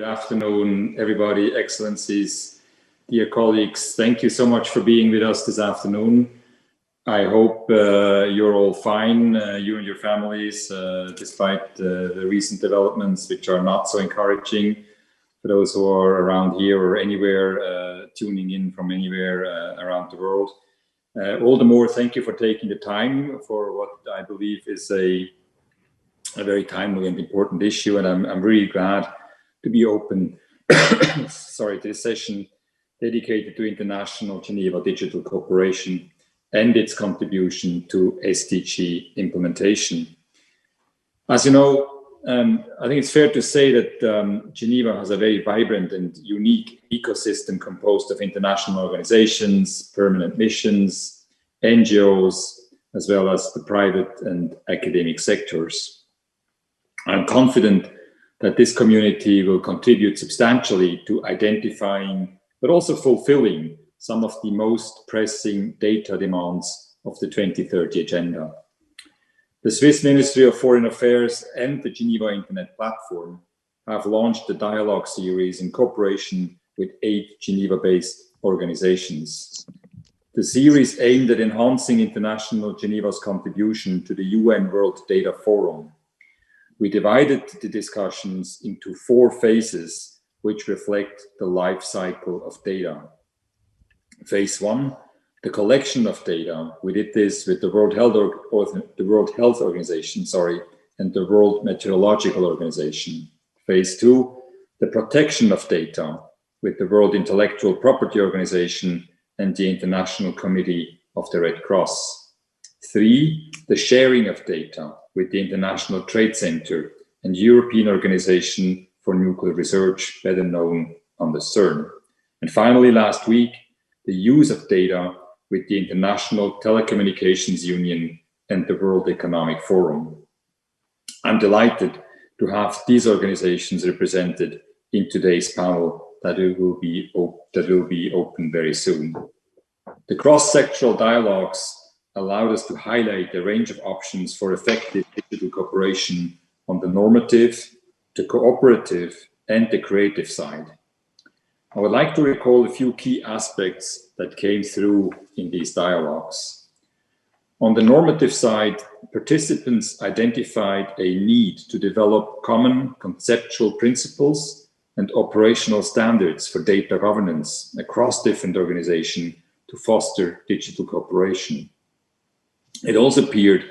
afternoon, everybody, excellencies, dear colleagues. Thank you so much for being with us this afternoon. I hope you're all fine, you and your families, despite the recent developments, which are not so encouraging for those who are around here or anywhere, tuning in from anywhere around the world. All the more, thank you for taking the time for what I believe is a very timely and important issue, and I'm really glad to be open to this session dedicated to international Geneva digital cooperation and its contribution to SDG implementation. As you know, I think it's fair to say that Geneva has a very vibrant and unique ecosystem composed of international organizations, permanent missions, NGOs, as well as the private and academic sectors. I'm confident that this community will contribute substantially to identifying, but also fulfilling some of the most pressing data demands of the 2030 agenda. The Swiss Ministry of Foreign Affairs and the Geneva Internet Platform have launched a dialogue series in cooperation with 8 Geneva-based organizations. The series aimed at enhancing international Geneva's contribution to the UN World Data Forum. We divided the discussions into 4 phases, which reflect the life cycle of data. Phase 1, the collection of data. We did this with the World Health Organization, and the World Meteorological Organization. Phase 2, the protection of data with the World Intellectual Property Organization and the International Committee of the Red Cross. 3, the sharing of data with the International Trade Center and European Organization for Nuclear Research, better known under CERN. And finally, last week, the use of data with the International Telecommunications Union and the World Economic Forum. I'm delighted to have these organizations represented in today's panel that will be open very soon. The cross-sectoral dialogues allowed us to highlight a range of options for effective digital cooperation on the normative, the cooperative, and the creative side. I would like to recall a few key aspects that came through in these dialogues. On the normative side, participants identified a need to develop common conceptual principles and operational standards for data governance across different organizations to foster digital cooperation. It also appeared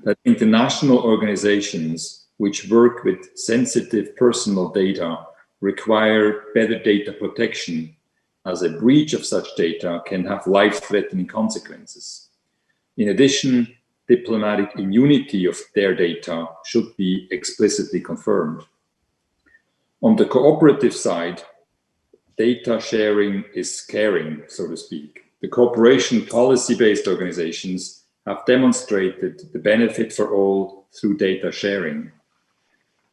that international organizations which work with sensitive personal data require better data protection, as a breach of such data can have life-threatening consequences. In addition, diplomatic immunity of their data should be explicitly confirmed. On the cooperative side, data sharing is caring, so to speak. The cooperation policy-based organizations have demonstrated the benefit for all through data sharing.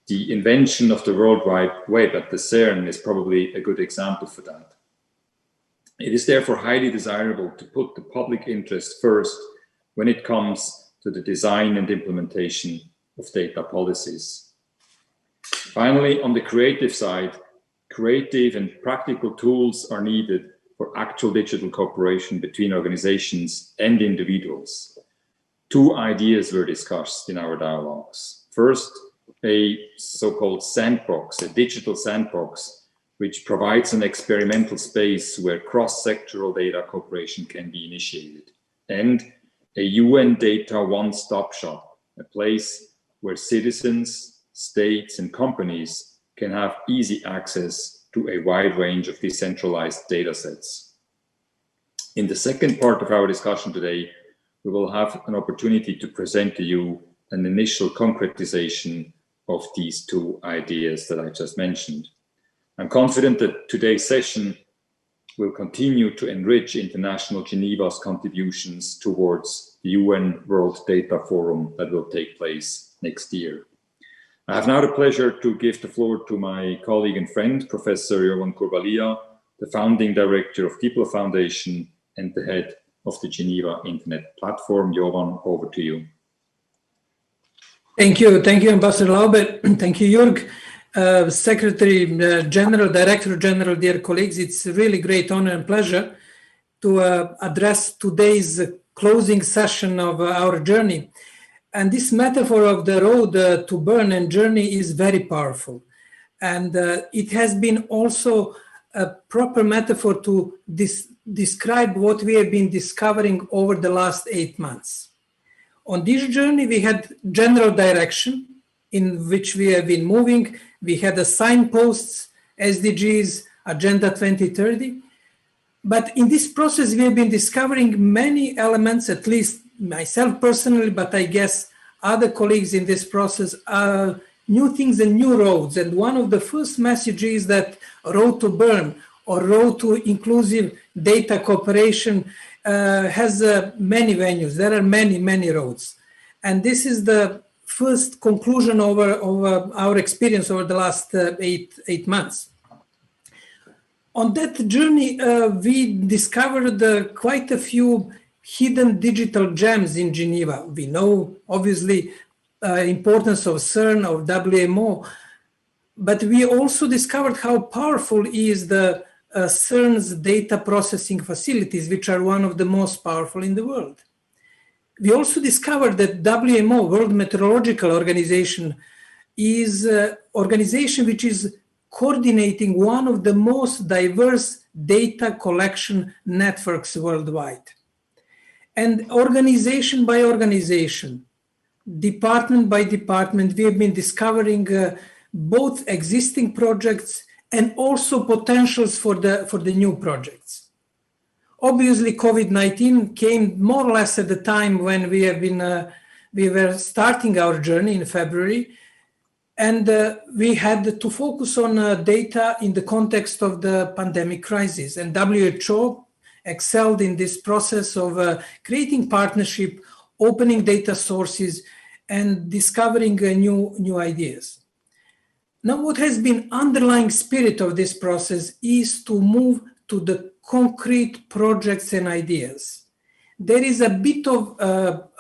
The invention of the World Wide Web at the CERN is probably a good example for that. It is therefore highly desirable to put the public interest first when it comes to the design and implementation of data policies. Finally, on the creative side, creative and practical tools are needed for actual digital cooperation between organizations and individuals. 2 ideas were discussed in our dialogues. First, a so-called sandbox, a digital sandbox, which provides an experimental space where cross-sectoral data cooperation can be initiated, and a UN data one-stop shop, a place where citizens, states, and companies can have easy access to a wide range of decentralized data sets. In the second part of our discussion today, we will have an opportunity to present to you an initial concretization of these 2 ideas that I just mentioned. I'm confident that today's session will continue to enrich international Geneva's contributions towards the UN World Data Forum that will take place next year. I have now the pleasure to give the floor to my colleague and friend, Professor Jovan Kurbalia, the founding director of DiploFoundation and the head of the Geneva Internet Platform. Jovan, over to you. Thank you, Ambassador Lauber. Thank you, Jürg. Secretary General, Director General, dear colleagues, it's a really great honor and pleasure to address today's closing session of our journey. And this metaphor of the road to Bern and journey is very powerful. And it has been also a proper metaphor to describe what we have been discovering over the last 8 months. On this journey, we had general direction in which we have been moving. We had the signposts, SDGs, Agenda 2030. But in this process, we have been discovering many elements, at least myself personally, but I guess other colleagues in this process, are new things and new roads. And one of the first messages is that road to Bern or road to inclusive data cooperation has many venues. There are many, many roads. And this is the first conclusion over our experience over the last eight months. On that journey, we discovered quite a few hidden digital gems in Geneva. We know, obviously, importance of CERN, of WMO, but we also discovered how powerful is the CERN's data processing facilities, which are one of the most powerful in the world. We also discovered that WMO, World Meteorological Organization, is an organization which is coordinating one of the most diverse data collection networks worldwide. And organization by organization, department by department, we have been discovering both existing projects and also potentials for the new projects. Obviously, COVID-19 came more or less at the time when we were starting our journey in February, and we had to focus on data in the context of the pandemic crisis. And WHO excelled in this process of creating partnership, opening data sources, and discovering new ideas. Now, what has been underlying spirit of this process is to move to the concrete projects and ideas. There is a bit of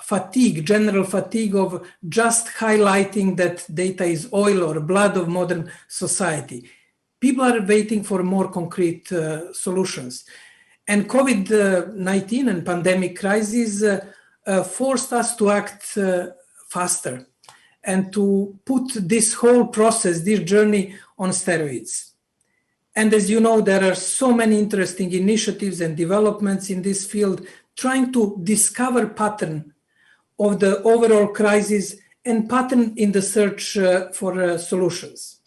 fatigue, general fatigue of just highlighting that data is oil or blood of modern society. People are waiting for more concrete solutions. And COVID-19 and pandemic crisis forced us to act faster and to put this whole process, this journey, on steroids. And as you know, there are so many interesting initiatives and developments in this field trying to discover pattern of the overall crisis and pattern in the search for solutions.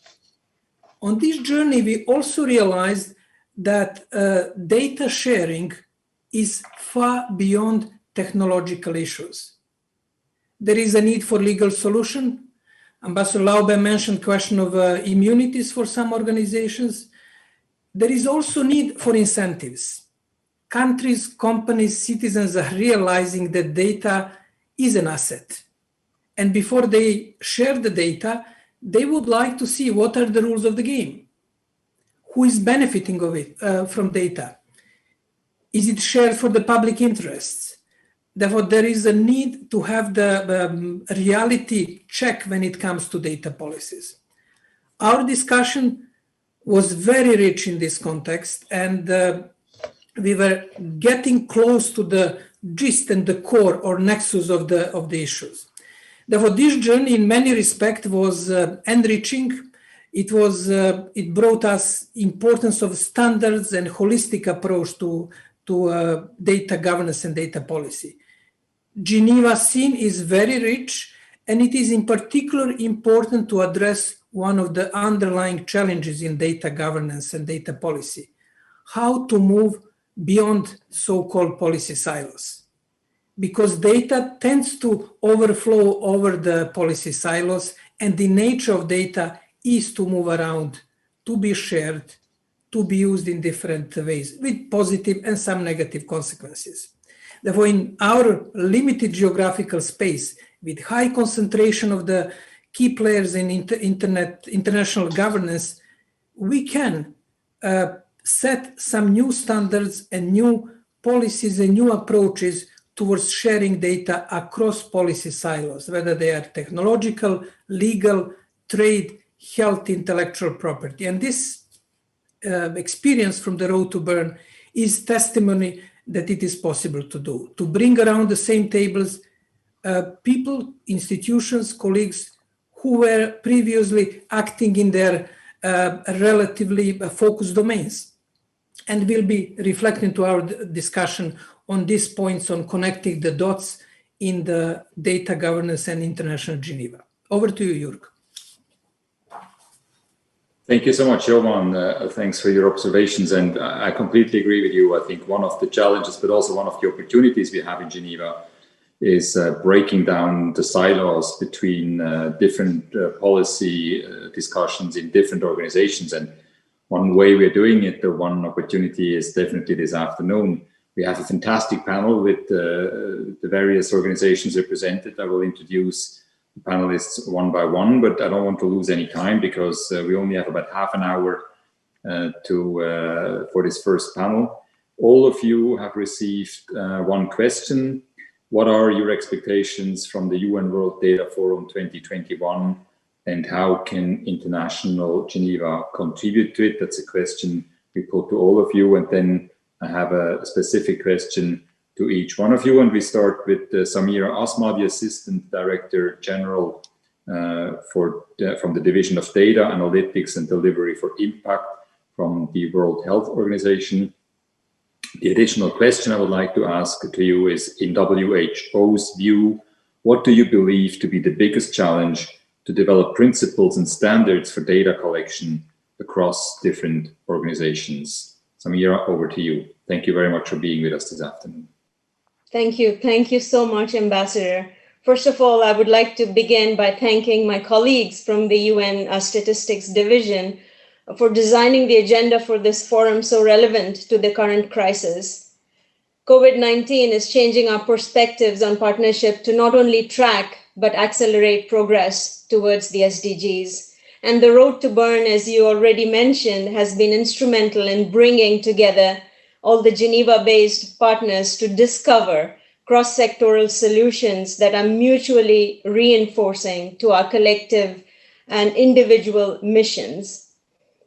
On this journey, we also realized that data sharing is far beyond technological issues. There is a need for legal solution. Ambassador Lauber mentioned the question of immunities for some organizations. There is also need for incentives. Countries, companies, citizens are realizing that data is an asset. And before they share the data, they would like to see what are the rules of the game. Who is benefiting of it from data? Is it shared for the public interests? Therefore, there is a need to have the reality check when it comes to data policies. Our discussion was very rich in this context, and we were getting close to the gist and the core or nexus of the issues. Therefore, this journey in many respects was enriching. It brought us importance of standards and holistic approach to data governance and data policy. Geneva scene is very rich, and it is in particular important to address one of the underlying challenges in data governance and data policy: how to move beyond so-called policy silos. Because data tends to overflow over the policy silos, and the nature of data is to move around, to be shared, to be used in different ways, with positive and some negative consequences. Therefore, in our limited geographical space, with high concentration of the key players in international governance, we can set some new standards and new policies and new approaches towards sharing data across policy silos, whether they are technological, legal, trade, health intellectual property. And this experience from the road to Bern is testimony that it is possible to do, to bring around the same tables people, institutions, colleagues who were previously acting in their relatively focused domains. And we'll be reflecting to our discussion on these points on connecting the dots in the data governance and international Geneva. Over to you, Jürg. Thank you so much, Jovan. Thanks for your observations. And I completely agree with you. I think one of the challenges, but also one of the opportunities we have in Geneva is breaking down the silos between different policy discussions in different organizations. And one way we're doing it, the one opportunity is definitely this afternoon. We have a fantastic panel with the various organizations represented. I will introduce the panelists one by one, but I don't want to lose any time because we only have about half an hour for this first panel. All of you have received one question. What are your expectations from the UN World Data Forum 2021, and how can International Geneva contribute to it? That's a question we put to all of you, and then I have a specific question to each one of you. And we start with Samira Asma, the Assistant Director General from the Division of Data, Analytics and Delivery for Impact from the World Health Organization. The additional question I would like to ask to you is, in WHO's view, what do you believe to be the biggest challenge to develop principles and standards for data collection across different organizations? Samira, over to you. Thank you very much for being with us this afternoon. Thank you. Thank you so much, Ambassador. First of all, I would like to begin by thanking my colleagues from the UN Statistics Division for designing the agenda for this forum so relevant to the current crisis. COVID-19 is changing our perspectives on partnership to not only track, but accelerate progress towards the SDGs. And the road to Bern, as you already mentioned, has been instrumental in bringing together all the Geneva-based partners to discover cross-sectoral solutions that are mutually reinforcing to our collective and individual missions.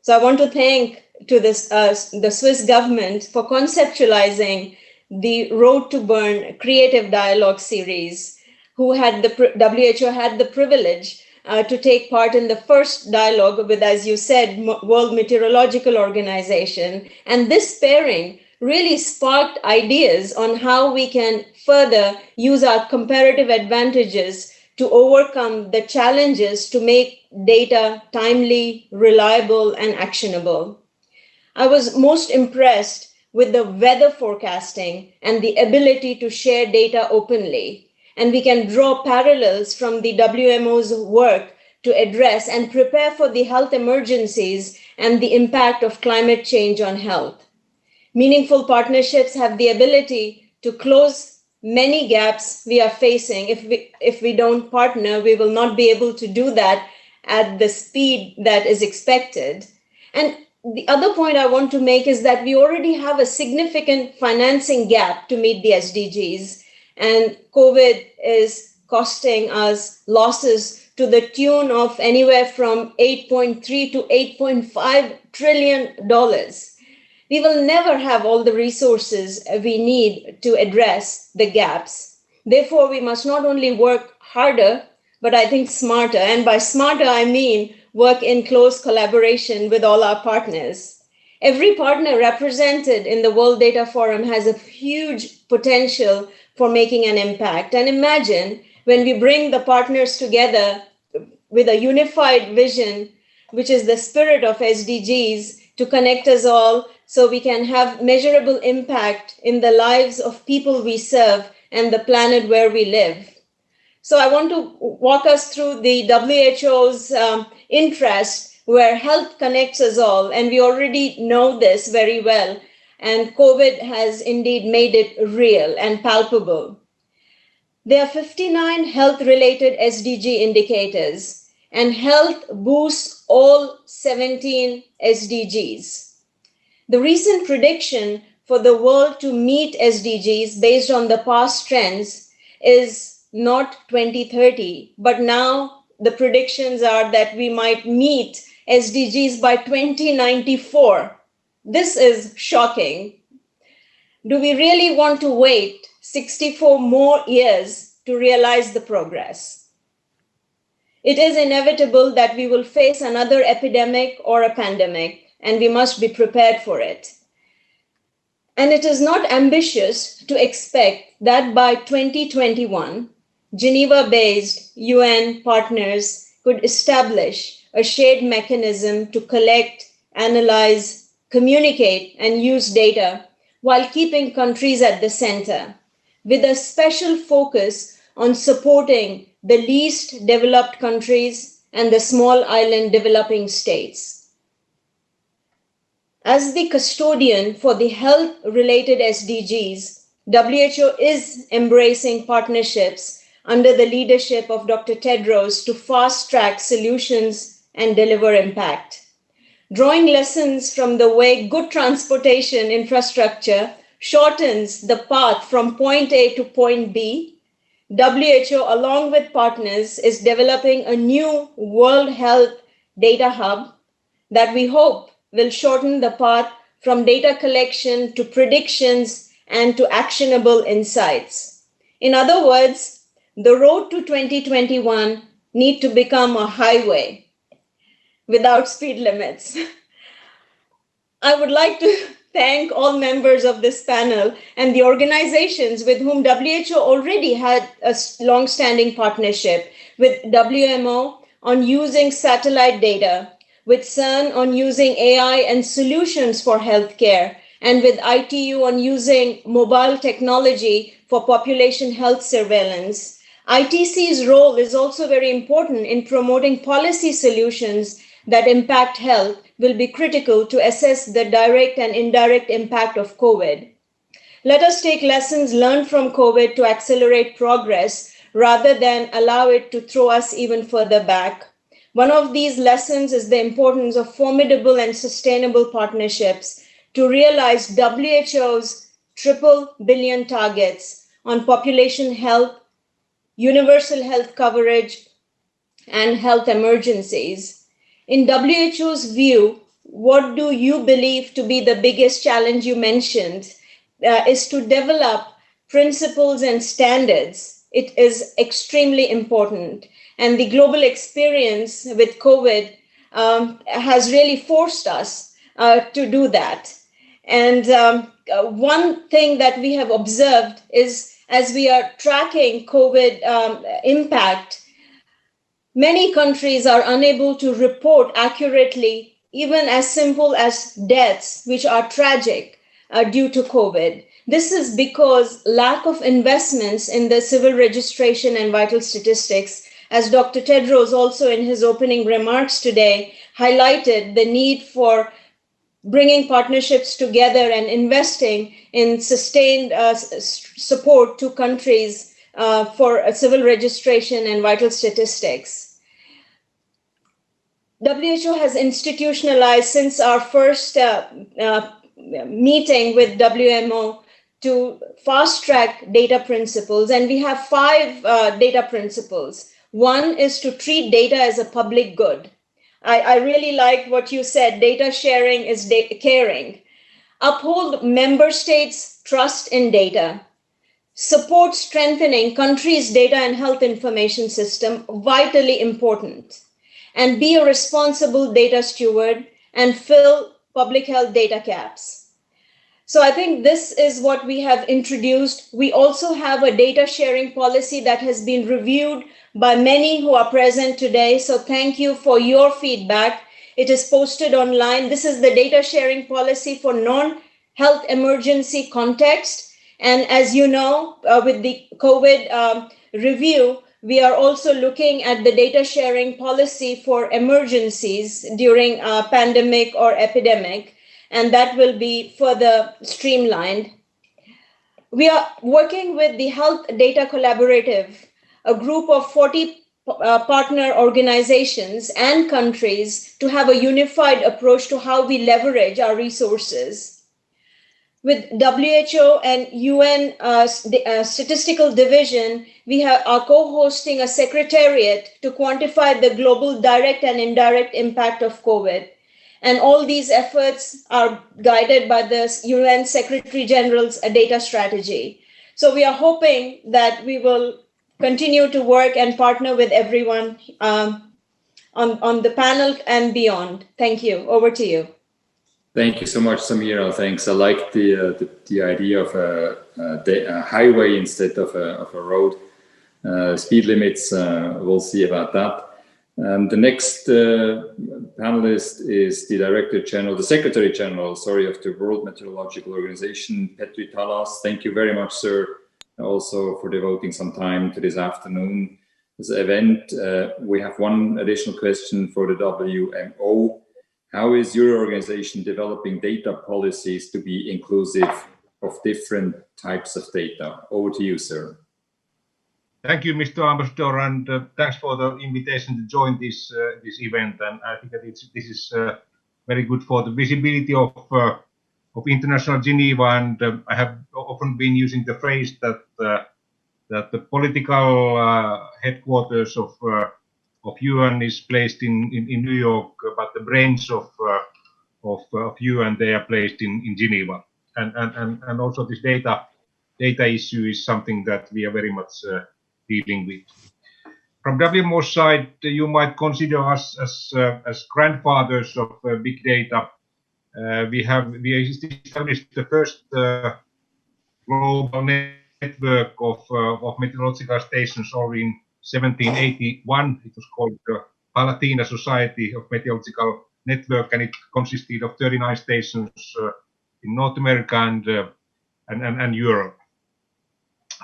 So I want to thank the Swiss government for conceptualizing the Road to Bern Creative Dialogue series, WHO had the privilege to take part in the first dialogue with, as you said, World Meteorological Organization. And this pairing really sparked ideas on how we can further use our comparative advantages to overcome the challenges to make data timely, reliable, and actionable. I was most impressed with the weather forecasting and the ability to share data openly. And we can draw parallels from the WMO's work to address and prepare for the health emergencies and the impact of climate change on health. Meaningful partnerships have the ability to close many gaps we are facing. If we don't partner, we will not be able to do that at the speed that is expected. And the other point I want to make is that we already have a significant financing gap to meet the SDGs, and COVID is costing us losses to the tune of anywhere from $8.3 to $8.5 trillion. We will never have all the resources we need to address the gaps. Therefore, we must not only work harder, but I think smarter. And by smarter, I mean work in close collaboration with all our partners. Every partner represented in the World Data Forum has a huge potential for making an impact. And imagine when we bring the partners together with a unified vision, which is the spirit of SDGs, to connect us all so we can have measurable impact in the lives of people we serve and the planet where we live. So I want to walk us through the WHO's interest where health connects us all. And we already know this very well. And COVID has indeed made it real and palpable. There are 59 health-related SDG indicators, and health boosts all 17 SDGs. The recent prediction for the world to meet SDGs based on the past trends is not 2030, but now the predictions are that we might meet SDGs by 2094. This is shocking. Do we really want to wait 64 more years to realize the progress? It is inevitable that we will face another epidemic or a pandemic, and we must be prepared for it. And it is not ambitious to expect that by 2021, Geneva-based UN partners could establish a shared mechanism to collect, analyze, communicate, and use data while keeping countries at the center, with a special focus on supporting the least developed countries and the small island developing states. As the custodian for the health-related SDGs, WHO is embracing partnerships under the leadership of Dr. Tedros to fast-track solutions and deliver impact. Drawing lessons from the way good transportation infrastructure shortens the path from point A to point B, WHO, along with partners, is developing a new World Health Data Hub that we hope will shorten the path from data collection to predictions and to actionable insights. In other words, the road to 2021 needs to become a highway without speed limits. I would like to thank all members of this panel and the organizations with whom WHO already had a long-standing partnership, with WMO on using satellite data, with CERN on using AI and solutions for healthcare, and with ITU on using mobile technology for population health surveillance. ITC's role is also very important in promoting policy solutions that impact health will be critical to assess the direct and indirect impact of COVID. Let us take lessons learned from COVID to accelerate progress rather than allow it to throw us even further back. One of these lessons is the importance of formidable and sustainable partnerships to realize WHO's triple billion targets on population health, universal health coverage, and health emergencies. In WHO's view, what do you believe to be the biggest challenge you mentioned is to develop principles and standards. It is extremely important. And the global experience with COVID has really forced us to do that. And one thing that we have observed is, as we are tracking COVID impact, many countries are unable to report accurately, even as simple as deaths, which are tragic due to COVID. This is because lack of investments in the civil registration and vital statistics, as Dr. Tedros also in his opening remarks today highlighted the need for bringing partnerships together and investing in sustained support to countries for civil registration and vital statistics. WHO has institutionalized since our first meeting with WMO to fast-track data principles, and we have 5 data principles. One is to treat data as a public good. I really like what you said, data sharing is caring. Uphold member states' trust in data. Support strengthening countries' data and health information system, vitally important. And be a responsible data steward and fill public health data gaps. So I think this is what we have introduced. We also have a data sharing policy that has been reviewed by many who are present today. So thank you for your feedback. It is posted online. This is the data sharing policy for non-health emergency context. And as you know, with the COVID review, we are also looking at the data sharing policy for emergencies during a pandemic or epidemic, and that will be further streamlined. We are working with the Health Data Collaborative, a group of 40 partner organizations and countries to have a unified approach to how we leverage our resources. with WHO and UN Statistical Division, we are co-hosting a secretariat to quantify the global direct and indirect impact of COVID. And all these efforts are guided by the UN Secretary General's data strategy. So we are hoping that we will continue to work and partner with everyone on the panel and beyond. Thank you. Over to you. Thank you so much, Samira. Thanks. I like the idea of a highway instead of a road. Speed limits, we'll see about that. The next panelist is the Secretary General, of the World Meteorological Organization, Petri Talas. Thank you very much, sir, also for devoting some time to this afternoon. This event, we have one additional question for the WMO. How is your organization developing data policies to be inclusive of different types of data? Over to you, sir. Thank you, Mr. Ambassador, and thanks for the invitation to join this event. And I think that this is very good for the visibility of International Geneva. And I have often been using the phrase that the political headquarters of UN is placed in New York, but the brains of UN, they are placed in Geneva. And also this data issue is something that we are very much dealing with. From WMO side, you might consider us as grandfathers of big data. We established the first global network of meteorological stations already in 1781. It was called the Palatina Society of Meteorological Network, and it consisted of 39 stations in North America and Europe.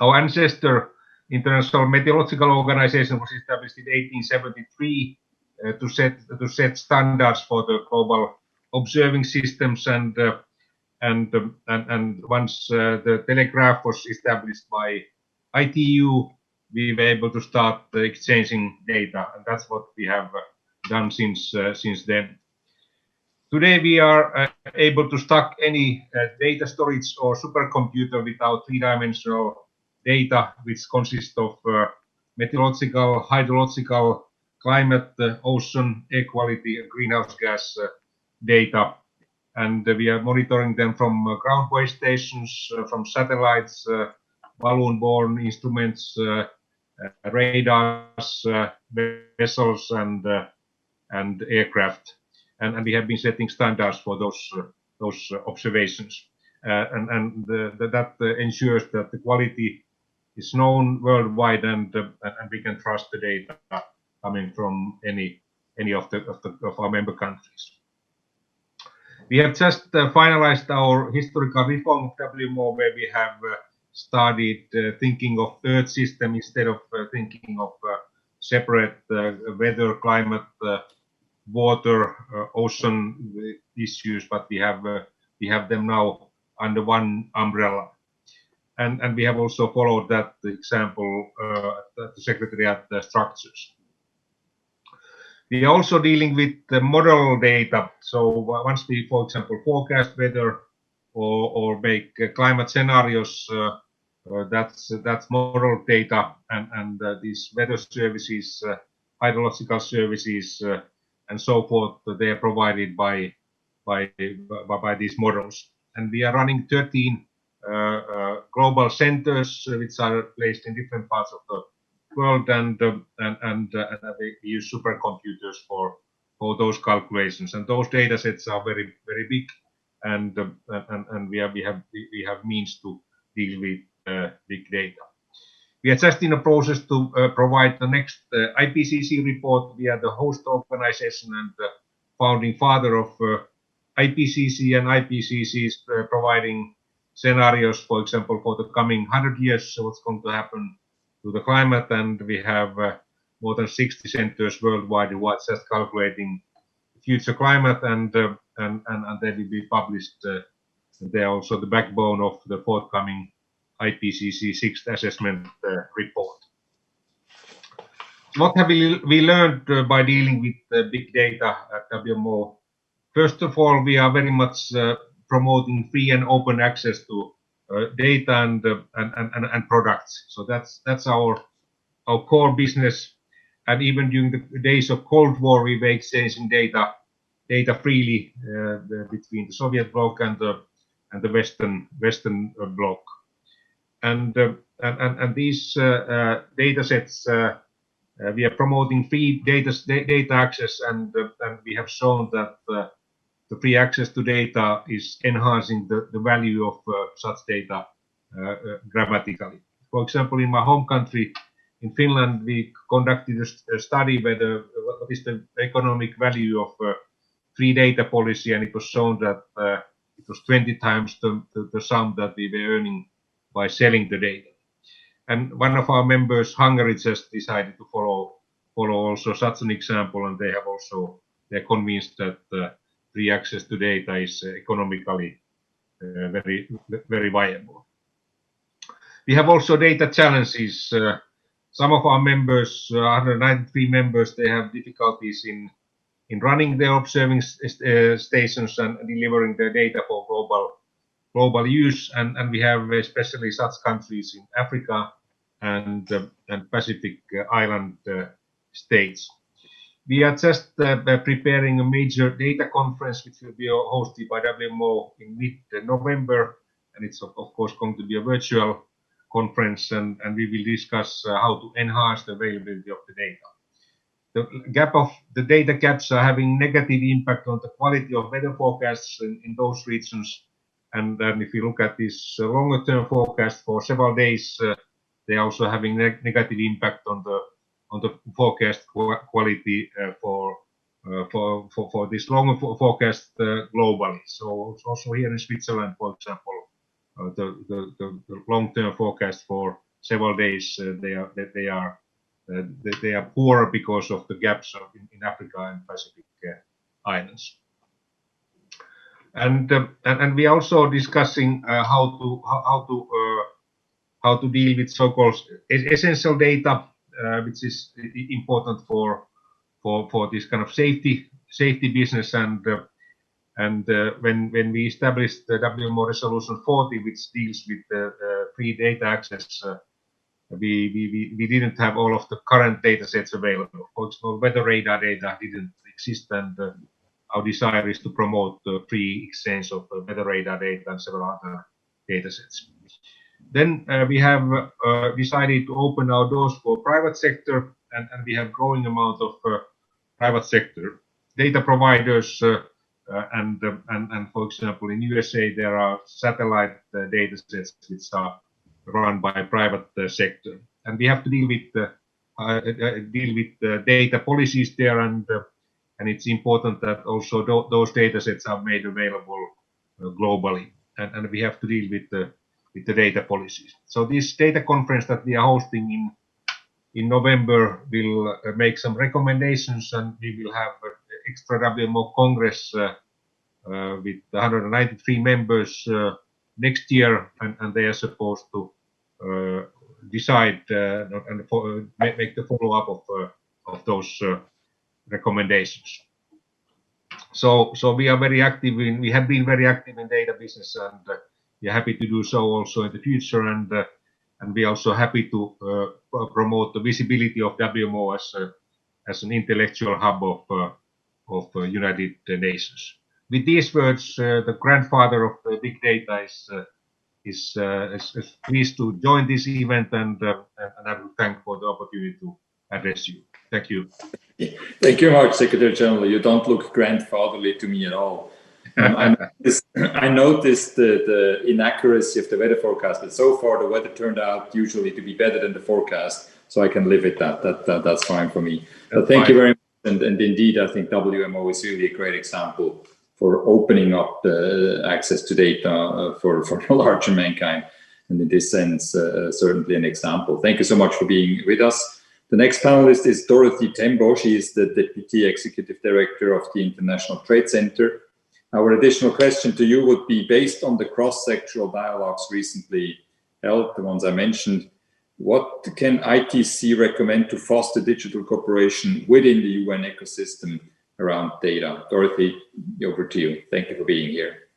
Our ancestor International Meteorological Organization was established in 1873 to set standards for the global observing systems, and once the telegraph was established by ITU, we were able to start exchanging data, and that's what we have done since then. Today we are able to stack any data storage or supercomputer with our three-dimensional data, which consists of meteorological, hydrological, climate, ocean, air quality, and greenhouse gas data. And we are monitoring them from ground base stations, from satellites, balloon-borne instruments, radars, vessels, and aircraft. And we have been setting standards for those observations. That ensures that the quality is known worldwide, and we can trust the data coming from any of our member countries. We have just finalized our historical reform of WMO, where we have started thinking of Earth system instead of thinking of separate weather, climate, water, ocean issues, but we have them now under one umbrella. And we have also followed that example at the Secretariat structures. We are also dealing with the model data. So once we, for example, forecast weather or make climate scenarios, that's model data, and these weather services, hydrological services, and so forth, they are provided by these models. And we are running 13 global centers, which are placed in different parts of the world, and we use supercomputers for those calculations. And those data sets are very, very big, and we have means to deal with big data. We are just in a process to provide the next IPCC report. We are the host organization and the founding father of IPCC, and IPCC is providing scenarios, for example, for the coming 100 years, so what's going to happen to the climate, and we have more than 60 centers worldwide who are just calculating future climate, and they will be published. They are also the backbone of the forthcoming IPCC sixth assessment report. What have we learned by dealing with big data at WMO? First of all, we are very much promoting free and open access to data and products. So that's our core business. And even during the days of Cold War, we were exchanging data freely between the Soviet bloc and the Western bloc. And these data sets, we are promoting free data access, and we have shown that the free access to data is enhancing the value of such data dramatically. For example, in my home country, in Finland, we conducted a study whether what is the economic value of free data policy, and it was shown that it was 20 times the sum that we were earning by selling the data. And one of our members, Hungary, just decided to follow also such an example, and they're convinced that free access to data is economically very viable. We have also data challenges. Some of our members, 193 members, they have difficulties in running their observing stations and delivering their data for global use, and we have especially such countries in Africa and Pacific island states. We are just preparing a major data conference which will be hosted by WMO in mid-November, and it's of course going to be a virtual conference, and we will discuss how to enhance the availability of the data. The data gaps are having negative impact on the quality of weather forecasts in those regions. And then if you look at this longer term forecast for several days, they are also having negative impact on the forecast quality for this longer forecast globally. So also here in Switzerland, for example, the long term forecast for several days they are poor because of the gaps in Africa and Pacific islands. And we are also discussing how to deal with so-called essential data, which is important for this kind of safety business. And when we established the WMO Resolution 40, which deals with free data access, we didn't have all of the current data sets available. For example, weather radar data didn't exist, and our desire is to promote the free exchange of weather radar data and several other data sets. Then we have decided to open our doors for private sector, and we have growing amount of private sector data providers, and for example in USA there are satellite data sets which are run by private sector, and we have to deal with data policies there, and it's important that also those data sets are made available globally, and we have to deal with the data policies. So this data conference that we are hosting in November will make some recommendations, and we will have an extra WMO Congress with 193 members next year, and they are supposed to decide and make the follow-up of those recommendations. So we are very active we have been very active in data business, and we are happy to do so also in the future, and we are also happy to promote the visibility of WMO as an intellectual hub of United Nations. With these words, the grandfather of big data is pleased to join this event, and I will thank for the opportunity to address you. Thank you. Thank you very much, Secretary General. You don't look grandfatherly to me at all. I noticed the inaccuracy of the weather forecast, but so far the weather turned out usually to be better than the forecast, so I can live with that. That's fine for me. But thank you very much, and indeed I think WMO is really a great example for opening up the access to data for larger mankind, and in this sense certainly an example. Thank you so much for being with us. The next panelist is Dorothy Tembo. She is the Deputy Executive Director of the International Trade Center. Our additional question to you would be, based on the cross-sectoral dialogues recently held, the ones I mentioned, what can ITC recommend to foster digital cooperation within the UN ecosystem around data? Dorothy, over to you. Thank you for being here.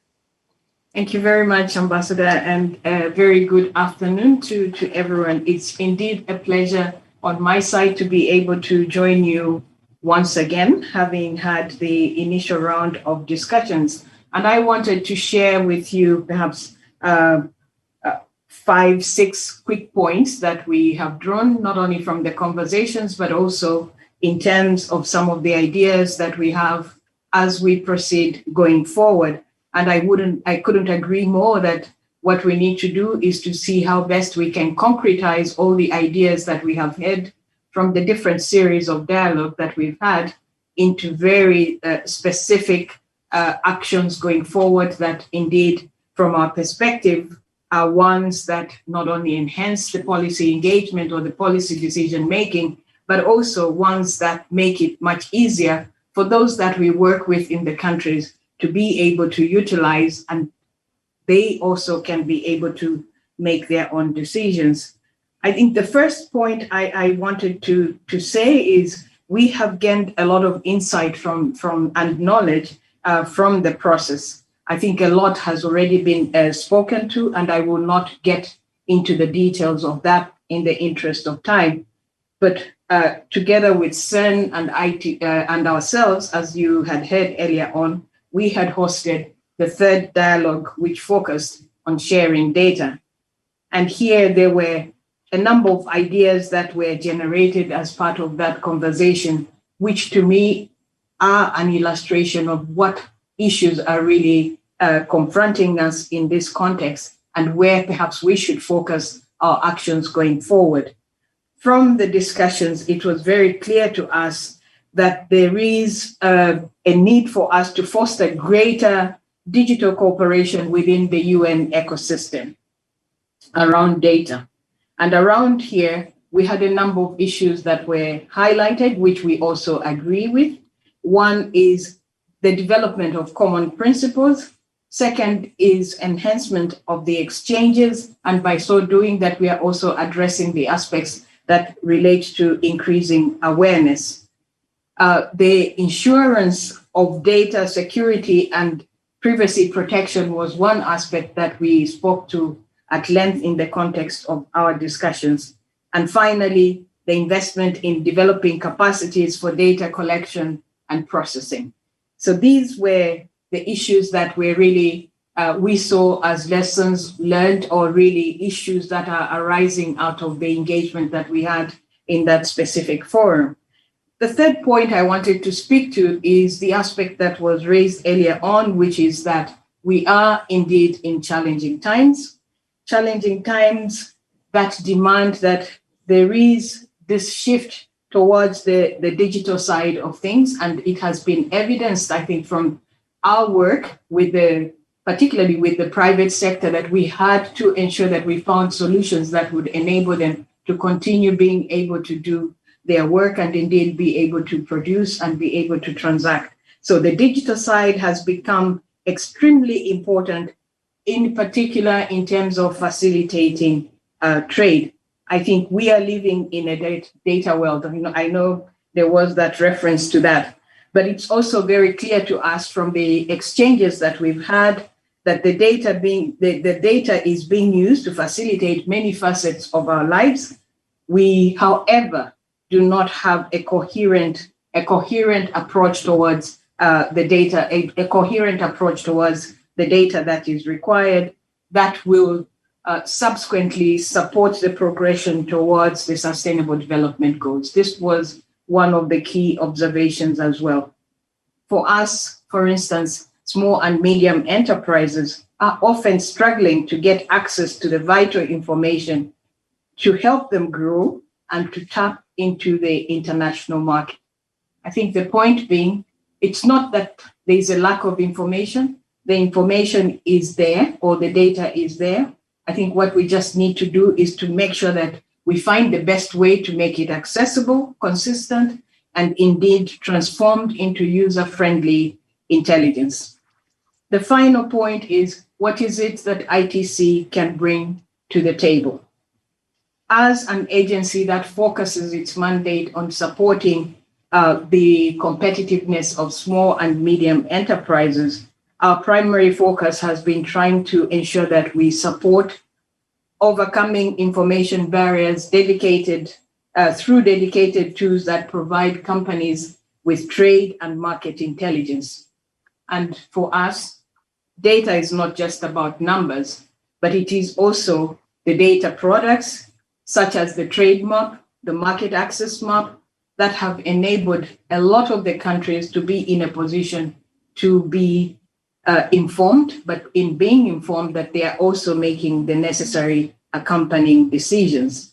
Thank you very much, Ambassador, and a very good afternoon to everyone. It's indeed a pleasure on my side to be able to join you once again, having had the initial round of discussions. And I wanted to share with you perhaps 5, 6 quick points that we have drawn, not only from the conversations, but also in terms of some of the ideas that we have as we proceed going forward. And I couldn't agree more that what we need to do is to see how best we can concretize all the ideas that we have had from the different series of dialogue that we've had into very specific actions going forward that indeed, from our perspective, are ones that not only enhance the policy engagement or the policy decision making, but also ones that make it much easier for those that we work with in the countries to be able to utilize, and they also can be able to make their own decisions. I think the first point I wanted to say is we have gained a lot of insight from and knowledge from the process. I think a lot has already been spoken to, and I will not get into the details of that in the interest of time. But together with CERN and IT and ourselves, as you had heard earlier on, we had hosted the third dialogue, which focused on sharing data. And here there were a number of ideas that were generated as part of that conversation, which to me are an illustration of what issues are really confronting us in this context and where perhaps we should focus our actions going forward. From the discussions, it was very clear to us that there is a need for us to foster greater digital cooperation within the UN ecosystem around data. And around here, we had a number of issues that were highlighted, which we also agree with. One is the development of common principles. Second is enhancement of the exchanges. And by so doing that, we are also addressing the aspects that relate to increasing awareness. The insurance of data security and privacy protection was one aspect that we spoke to at length in the context of our discussions. And finally, the investment in developing capacities for data collection and processing. So these were the issues that were really, we saw as lessons learned or really issues that are arising out of the engagement that we had in that specific forum. The third point I wanted to speak to is the aspect that was raised earlier on, which is that we are indeed in challenging times that demand that there is this shift towards the digital side of things. And it has been evidenced, I think, from our work particularly with the private sector, that we had to ensure that we found solutions that would enable them to continue being able to do their work and indeed be able to produce and be able to transact. So the digital side has become extremely important, in particular in terms of facilitating trade. I think we are living in a data world. I know there was that reference to that, but it's also very clear to us from the exchanges that we've had that the data is being used to facilitate many facets of our lives. We, however, do not have a coherent approach towards the data, a coherent approach towards the data that is required that will subsequently support the progression towards the Sustainable Development Goals. This was one of the key observations as well. For us, for instance, small and medium enterprises are often struggling to get access to the vital information to help them grow and to tap into the international market. I think the point being, it's not that there's a lack of information. The information is there, or the data is there. I think what we just need to do is to make sure that we find the best way to make it accessible, consistent, and indeed transformed into user-friendly intelligence. The final point is, what is it that ITC can bring to the table? As an agency that focuses its mandate on supporting the competitiveness of small and medium enterprises, our primary focus has been trying to ensure that we support overcoming information barriers through dedicated tools that provide companies with trade and market intelligence. And for us, data is not just about numbers, but it is also the data products, such as the trade map, the market access map, that have enabled a lot of the countries to be in a position to be informed, but in being informed that they are also making the necessary accompanying decisions.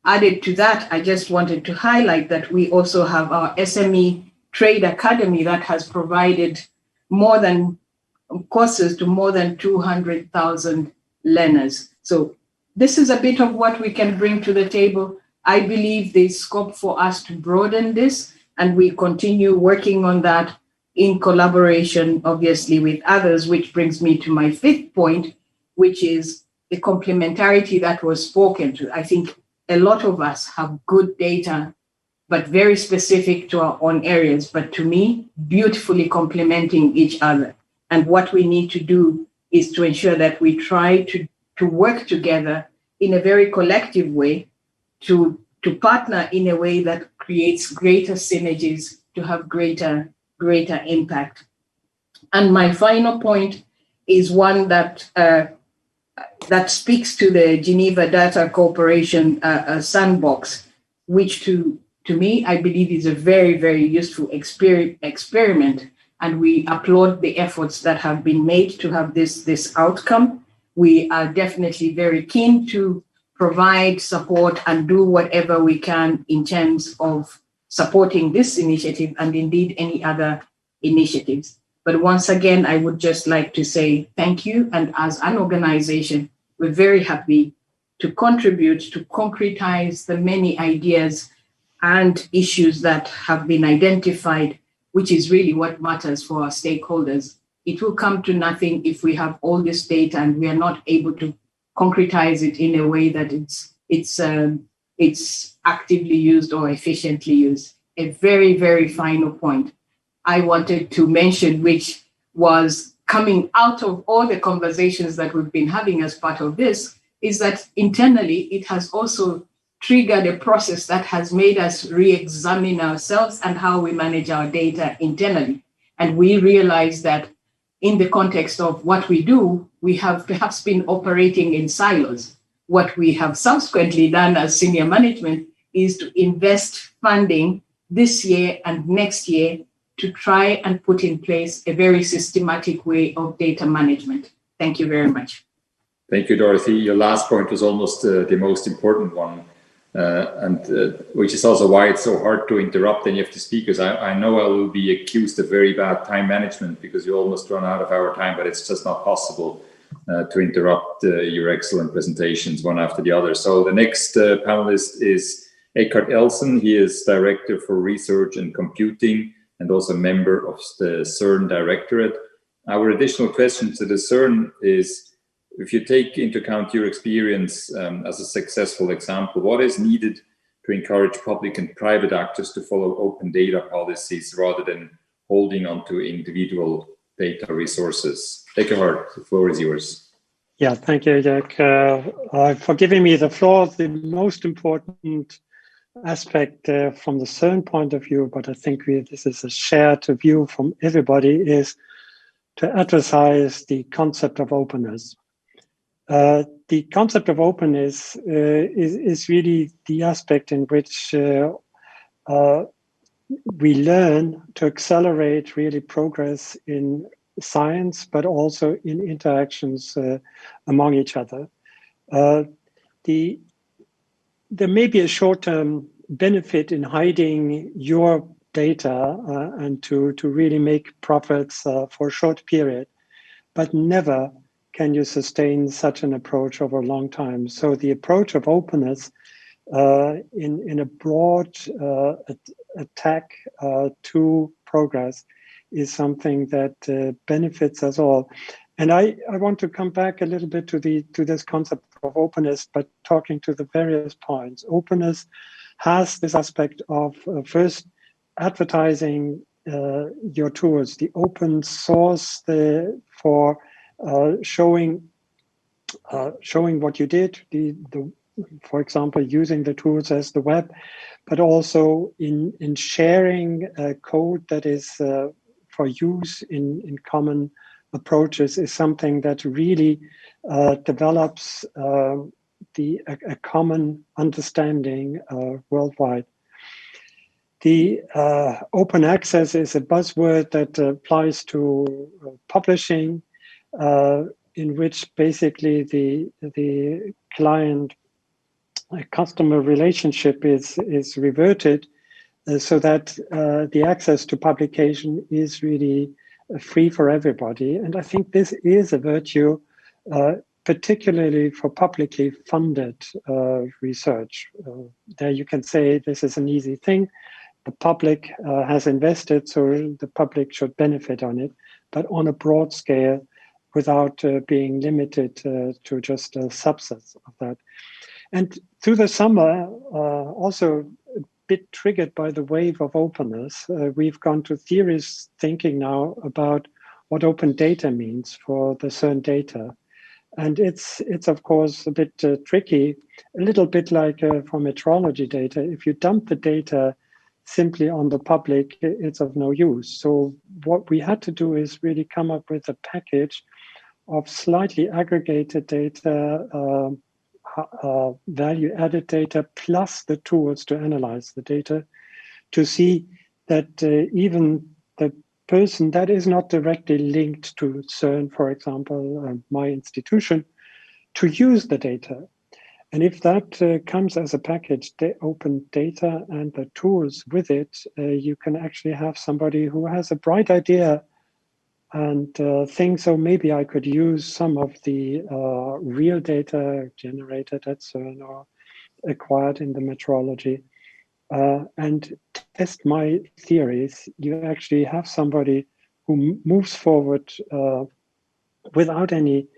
Added to that, I just wanted to highlight that we also have our SME Trade Academy that has provided more than courses to more than 200,000 learners. So this is a bit of what we can bring to the table. I believe there's scope for us to broaden this, and we continue working on that in collaboration, obviously, with others, which brings me to my fifth point, which is the complementarity that was spoken to. I think a lot of us have good data, but very specific to our own areas, but to me, beautifully complementing each other. And what we need to do is to ensure that we try to work together in a very collective way, to partner in a way that creates greater synergies to have greater impact. And my final point is one that speaks to the Geneva Data Cooperation Sandbox, which to me, I believe is a very, very useful experiment. And we applaud the efforts that have been made to have this outcome. We are definitely very keen to provide support and do whatever we can in terms of supporting this initiative and indeed any other initiatives. But once again, I would just like to say thank you. And as an organization, we're very happy to contribute to concretize the many ideas and issues that have been identified, which is really what matters for our stakeholders. It will come to nothing if we have all this data and we are not able to concretize it in a way that it's actively used or efficiently used. A very, very final point I wanted to mention, which was coming out of all the conversations that we've been having as part of this, is that internally it has also triggered a process that has made us re-examine ourselves and how we manage our data internally. And we realize that in the context of what we do, we have perhaps been operating in silos. What we have subsequently done as senior management is to invest funding this year and next year to try and put in place a very systematic way of data management. Thank you very much. Thank you, Dorothy. Your last point was almost the most important one, which is also why it's so hard to interrupt any of the speakers. I know I will be accused of very bad time management because you almost run out of our time, but it's just not possible to interrupt your excellent presentations one after the other. So the next panelist is Eckhart Elsin. He is Director for Research and Computing and also member of the CERN Directorate. Our additional question to the CERN is, if you take into account your experience as a successful example, what is needed to encourage public and private actors to follow open data policies rather than holding on to individual data resources? Eckhart, the floor is yours. Yeah, thank you, Jürg, for giving me the floor. The most important aspect from the CERN point of view, but I think this is a shared view from everybody, is to advertise the concept of openness. The concept of openness is really the aspect in which we learn to accelerate really progress in science, but also in interactions among each other. There may be a short-term benefit in hiding your data and to really make profits for a short period, but never can you sustain such an approach over a long time. So the approach of openness in a broad attack to progress is something that benefits us all. And I want to come back a little bit to this concept of openness, but talking to the various points. Openness has this aspect of first advertising your tools, the open source, for showing what you did, for example, using the tools as the web, but also in sharing code that is for use in common approaches is something that really develops a common understanding worldwide. The open access is a buzzword that applies to publishing, in which basically the client customer relationship is reverted, so that the access to publication is really free for everybody. And I think this is a virtue, particularly for publicly funded research. There you can say this is an easy thing. The public has invested, so the public should benefit on it, but on a broad scale, without being limited to just subsets of that. And through the summer, also a bit triggered by the wave of openness, we've gone to theorist thinking now about what open data means for the CERN data. And it's of course a bit tricky, a little bit like for meteorology data. If you dump the data simply on the public, it's of no use. So what we had to do is really come up with a package of slightly aggregated data, value-added data, plus the tools to analyze the data, to see that even the person that is not directly linked to CERN, for example, my institution, to use the data. And if that comes as a package, the open data and the tools with it, you can actually have somebody who has a bright idea and thinks, oh, maybe I could use some of the real data generated at CERN or acquired in the meteorology and test my theories. You actually have somebody who moves forward without any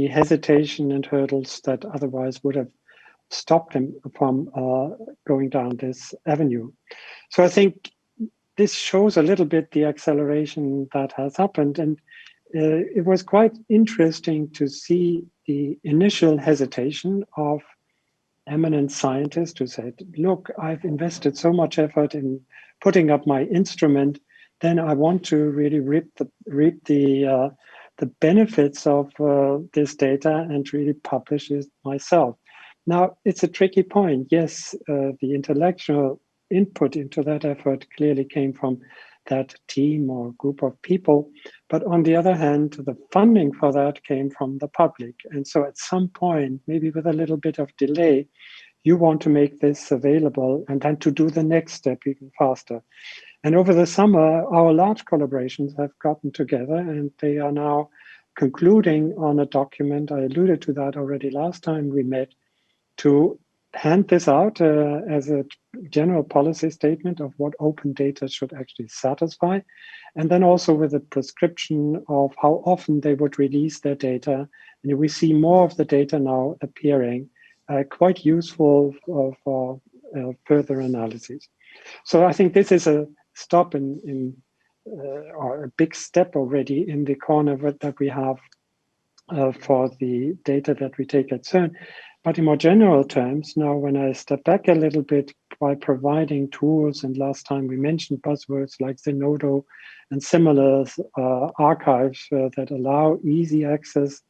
hesitation and hurdles that otherwise would have stopped him from going down this avenue. So I think this shows a little bit the acceleration that has happened. And it was quite interesting to see the initial hesitation of eminent scientists who said, look, I've invested so much effort in putting up my instrument, then I want to really reap the benefits of this data and really publish it myself. Now, it's a tricky point. Yes, the intellectual input into that effort clearly came from that team or group of people. But on the other hand, the funding for that came from the public. And so at some point, maybe with a little bit of delay, you want to make this available and then to do the next step even faster. And over the summer, our large collaborations have gotten together and they are now concluding on a document. I alluded to that already last time we met, to hand this out as a general policy statement of what open data should actually satisfy, and then also with a prescription of how often they would release their data. And we see more of the data now appearing, quite useful for further analysis. So I think this is a stop or a big step already in the corner that we have for the data that we take at CERN. But in more general terms, now when I step back a little bit by providing tools, and last time we mentioned buzzwords like Zenodo and similar archives that allow easy access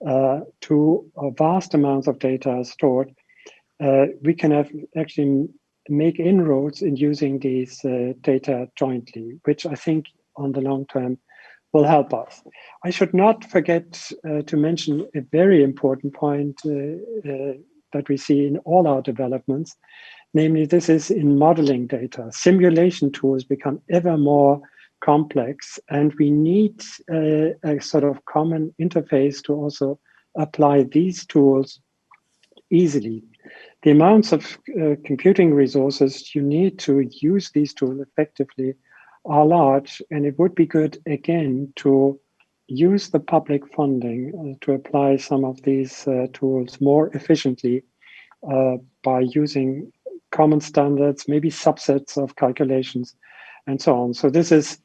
to vast amounts of data stored, we can actually make inroads in using these data jointly, which I think on the long term will help us. I should not forget to mention a very important point that we see in all our developments, namely this is in modeling data. Simulation tools become ever more complex and we need a sort of common interface to also apply these tools easily. The amounts of computing resources you need to use these tools effectively are large, and it would be good again to use the public funding to apply some of these tools more efficiently by using common standards, maybe subsets of calculations, and so on. So this is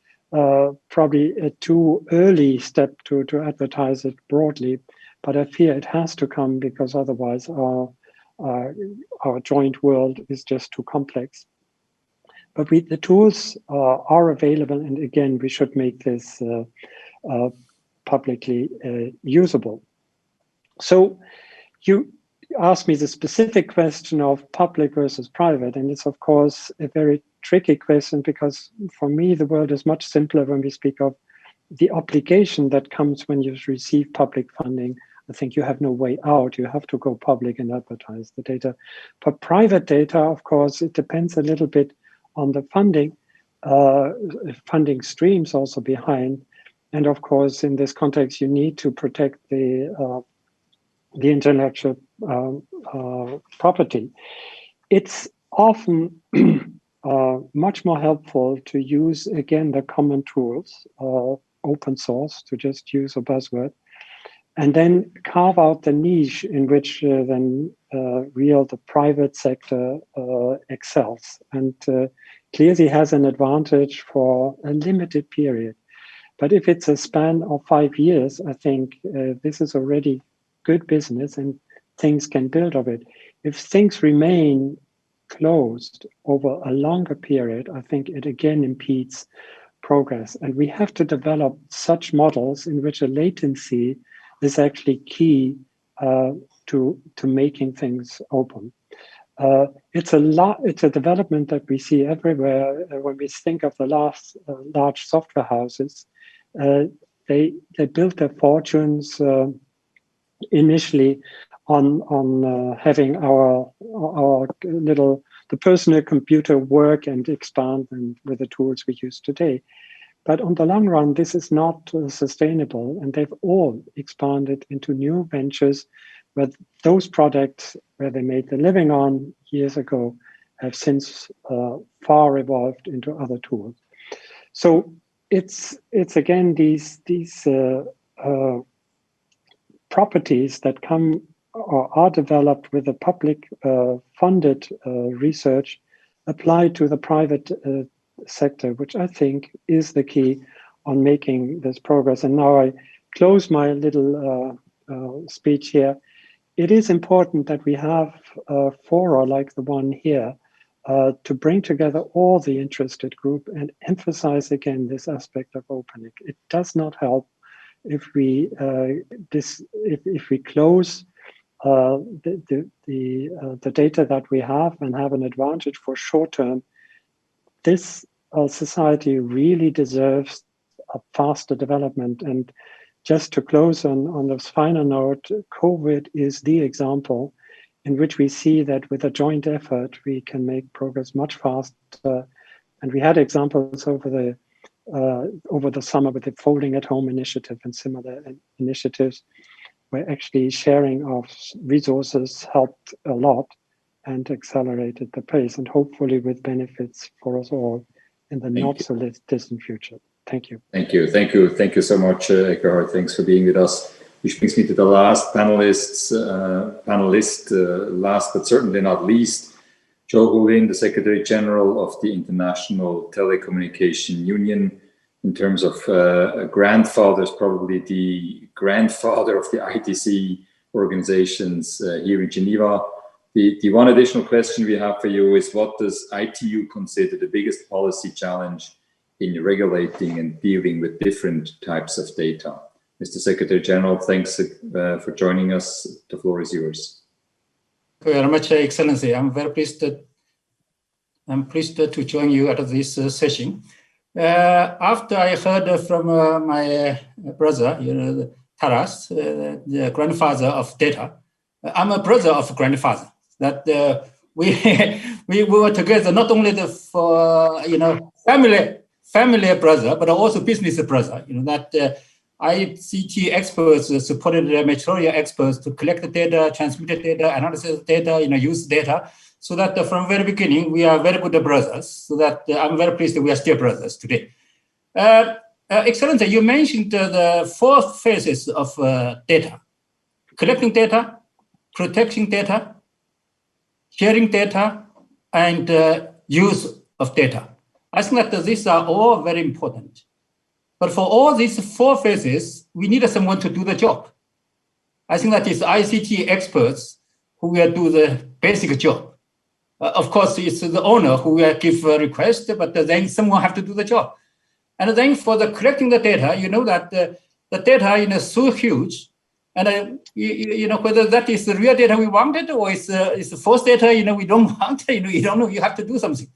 probably a too early step to advertise it broadly, but I fear it has to come because otherwise our joint world is just too complex. But the tools are available, and again, we should make this publicly usable. So you asked me the specific question of public versus private, and it's of course a very tricky question because for me the world is much simpler when we speak of the obligation that comes when you receive public funding. I think you have no way out. You have to go public and advertise the data. For private data, of course, it depends a little bit on the funding streams also behind. And of course, in this context, you need to protect the intellectual property. It's often much more helpful to use, again, the common tools, open source, to just use a buzzword, and then carve out the niche in which then the private sector excels, and clearly has an advantage for a limited period. But if it's a span of 5 years, I think this is already good business and things can build of it. If things remain closed over a longer period, I think it again impedes progress. And we have to develop such models in which a latency is actually key to making things open. It's a development that we see everywhere. When we think of the last large software houses, they built their fortunes initially on having the personal computer work and expand and with the tools we use today. But on the long run, this is not sustainable, and they've all expanded into new ventures where those products where they made the living on years ago have since far evolved into other tools. So it's again these properties that come or are developed with the public funded research applied to the private sector, which I think is the key on making this progress. And now I close my little speech here. It is important that we have a fora like the one here to bring together all the interested group and emphasize again this aspect of opening. It does not help if we close the data that we have and have an advantage for short term. This society really deserves a faster development. And just to close on this final note, COVID is the example in which we see that with a joint effort, we can make progress much faster. And we had examples over the summer with the Folding at Home initiative and similar initiatives where actually sharing of resources helped a lot and accelerated the pace, and hopefully with benefits for us all in the not so distant future. Thank you. Thank you so much, Eckhart. Thanks for being with us. Which brings me to the last panelist, last but certainly not least, Joe Gulin, the Secretary General of the International Telecommunication Union. In terms of grandfathers, probably the grandfather of the ITC organizations here in Geneva. The one additional question we have for you is, what does ITU consider the biggest policy challenge in regulating and dealing with different types of data? Mr. Secretary General, thanks for joining us. The floor is yours. Thank you very much, Excellency. I'm very pleased to join you at this session. After I heard from my brother, Taras, the grandfather of data, I'm a brother of grandfather. That we were together not only for family brother, but also business brother. That ICT experts supported the meteorological experts to collect the data, transmit the data, analyze the data, use data. So that from very beginning, we are very good brothers. So that I'm very pleased that we are still brothers today. Excellency, you mentioned the 4 phases of data: collecting data, protecting data, sharing data, and use of data. I think that these are all very important. But for all these 4 phases, we need someone to do the job. I think that is ICT experts who will do the basic job. Of course, it's the owner who will give a request, but then someone have to do the job. And then for the collecting the data, you know that the data is so huge, and you know whether that is the real data we wanted or it's false data. We don't want. You don't know. You have to do something.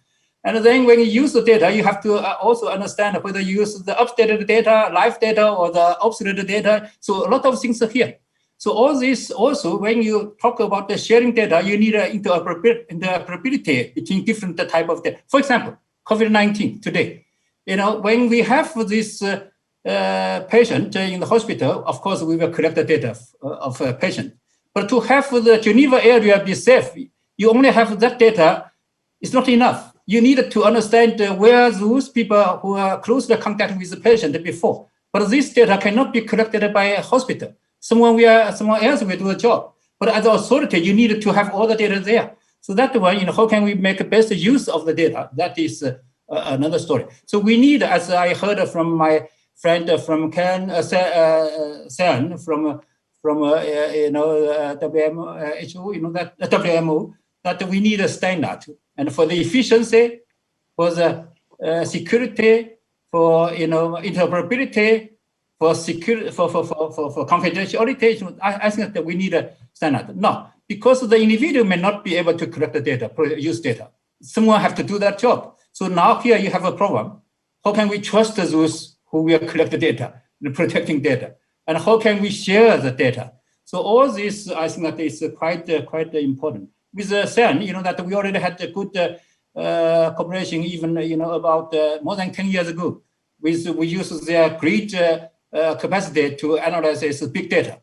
And then when you use the data, you have to also understand whether you use the updated data, live data, or the obsolete data. So a lot of things are here. So all this also, when you talk about the sharing data, you need interoperability between different type of data. For example, COVID-19 today. When we have this patient in the hospital, of course, we will collect the data of a patient. But to have the Geneva area be safe, you only have that data. It's not enough. You need to understand where those people who are closely contact with the patient before. But this data cannot be collected by a hospital. Someone else will do the job. But as an authority, you need to have all the data there. So that one, how can we make best use of the data? That is another story. So we need, as I heard from my friend from San from WMO, that WMO, that we need a standard. And for the efficiency, for the security, for interoperability, for security, for confidentiality, I think that we need a standard. No, because the individual may not be able to collect the data, use data. Someone have to do that job. So now here you have a problem. How can we trust those who will collect the data, the protecting data, and how can we share the data? So all this, I think that is quite important. With CERN, that we already had a good cooperation, even about more than 10 years ago. We use their great capacity to analyze this big data,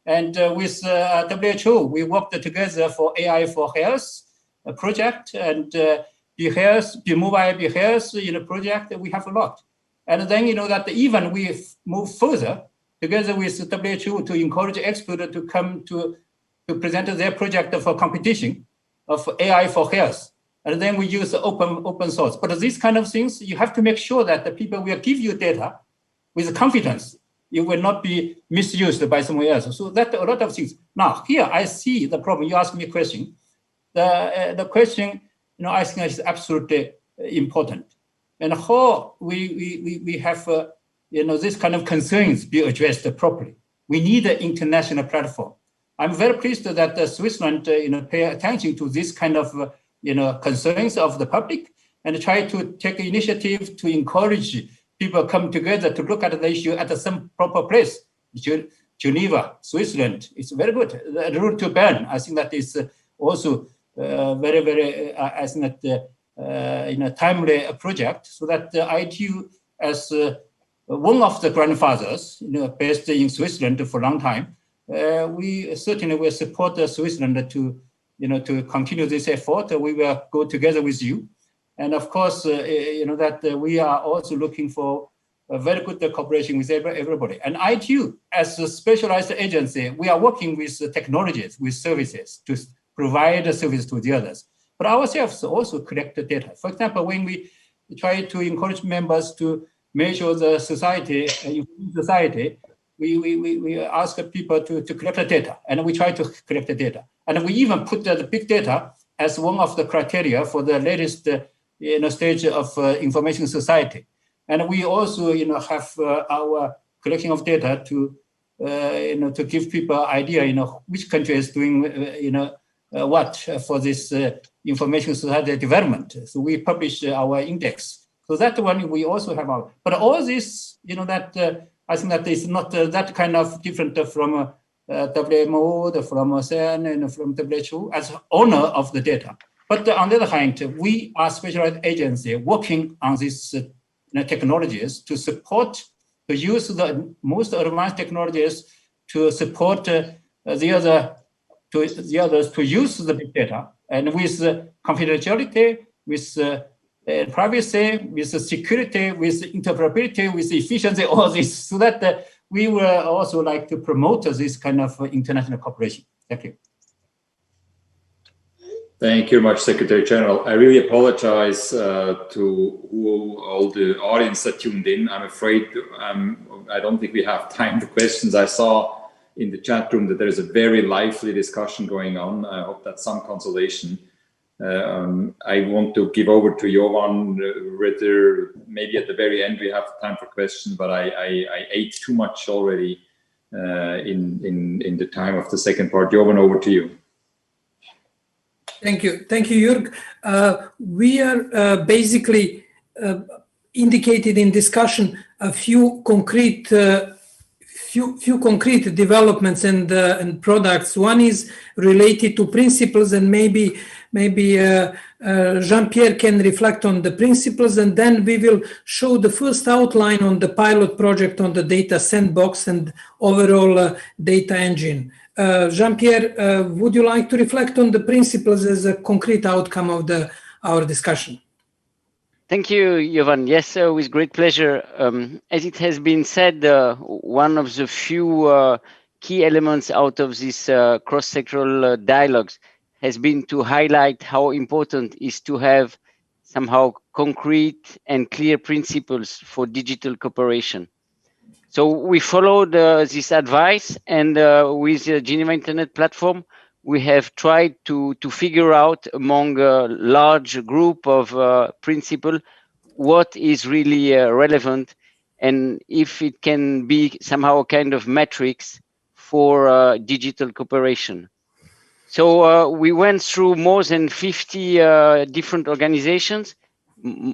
and with WHO, we worked together for AI for Health project and Be Mobile Be Health project. We have a lot, and then that even we move further together with WHO to encourage experts to come to present their project for competition of AI for health. And then we use open source. But these kind of things, you have to make sure that the people will give you data with confidence. It will not be misused by someone else. So that a lot of things. Now, here I see the problem. You asked me a question. The question, I think is absolutely important. And how we have, this kind of concerns be addressed properly. We need an international platform. I'm very pleased that Switzerland, pay attention to this kind of, concerns of the public and try to take initiative to encourage people come together to look at the issue at some proper place. Geneva, Switzerland, it's very good. The route to Bern, I think that is also very, very, I think that timely project. So that ITU, as one of the grandfathers, based in Switzerland for a long time, we certainly will support Switzerland to continue this effort. We will go together with you. And of course, that we are also looking for a very good cooperation with everybody. And ITU, as a specialized agency, we are working with technologies, with services to provide a service to the others. But ourselves also collect the data. For example, when we try to encourage members to measure the society, we ask people to collect the data, and we try to collect the data. And we even put the big data as one of the criteria for the latest stage of information society. And we also have our collection of data to to give people idea which country is doing what for this information society development. So we publish our index. So that one we also have our. But all this that I think that is not that kind of different from WMO, from CERN, and from WHO as owner of the data. But on the other hand, we are specialized agency working on these technologies to support, to use the most advanced technologies to support the others to use the big data, and with confidentiality, with privacy, with security, with interoperability, with efficiency, all this, so that we will also like to promote this kind of international cooperation. Thank you. Thank you very much, Secretary General. I really apologize to all the audience that tuned in. I'm afraid I don't think we have time for questions. I saw in the chat room that there is a very lively discussion going on. I hope that's some consolation. I want to give over to Jovan, whether maybe at the very end we have time for questions, but I ate too much already in the time of the second part. Jovan, over to you. Thank you, Jürg. We are basically indicated in discussion a few concrete developments and products. One is related to principles, and maybe Jean-Pierre can reflect on the principles, and then we will show the first outline on the pilot project on the data sandbox and overall data engine. Jean-Pierre, would you like to reflect on the principles as a concrete outcome of our discussion? Thank you, Jovan. Yes, with great pleasure. As it has been said, one of the few key elements out of this cross-sectoral dialogues has been to highlight how important it is to have somehow concrete and clear principles for digital cooperation. So we followed this advice, and with the Geneva Internet Platform, we have tried to figure out among a large group of principles what is really relevant, and if it can be somehow a kind of metrics for digital cooperation. So we went through more than 50 different organizations,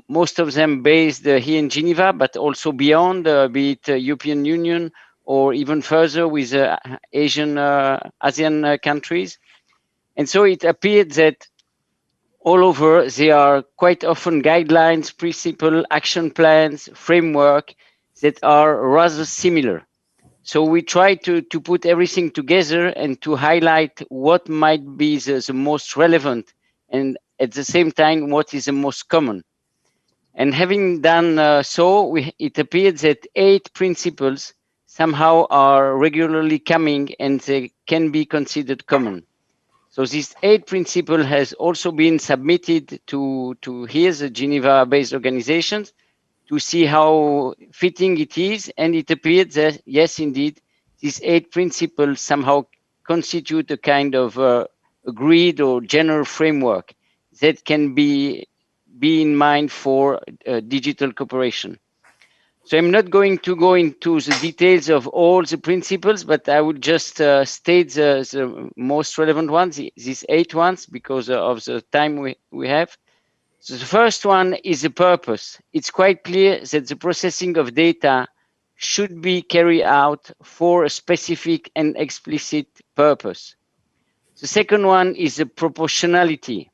most of them based here in Geneva, but also beyond, be it European Union or even further with ASEAN countries. And so it appeared that all over there are quite often guidelines, principles, action plans, framework that are rather similar. So we try to put everything together and to highlight what might be the most relevant, and at the same time what is the most common. And having done it appeared that 8 principles somehow are regularly coming and they can be considered common. So this 8 principle has also been submitted to here, the Geneva-based organizations, to see how fitting it is. And it appeared that, yes, indeed, these 8 principles somehow constitute a kind of agreed or general framework that can be in mind for digital cooperation. So I'm not going to go into the details of all the principles, but I would just state the most relevant ones, these 8 ones, because of the time we have. So the first one is the purpose. It's quite clear that the processing of data should be carried out for a specific and explicit purpose. The second one is the proportionality.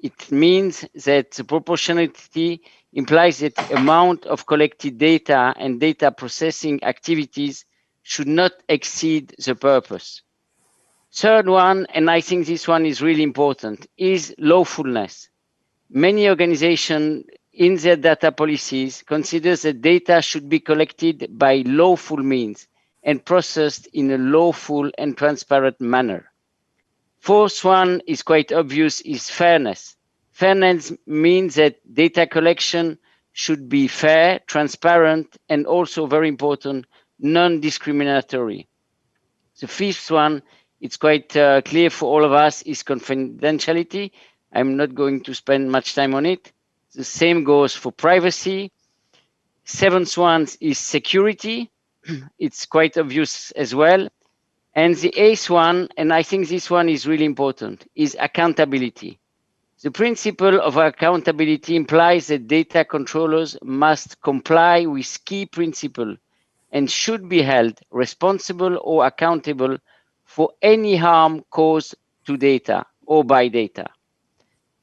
It means that the proportionality implies that the amount of collected data and data processing activities should not exceed the purpose. Third one, and I think this one is really important, is lawfulness. Many organizations in their data policies consider that data should be collected by lawful means and processed in a lawful and transparent manner. Fourth one is quite obvious, is fairness. Fairness means that data collection should be fair, transparent, and also very important, non-discriminatory. The fifth one, it's quite clear for all of us, is confidentiality. I'm not going to spend much time on it. The same goes for privacy. Seventh one is security. It's quite obvious as well. And the eighth one, and I think this one is really important, is accountability. The principle of accountability implies that data controllers must comply with key principles and should be held responsible or accountable for any harm caused to data or by data.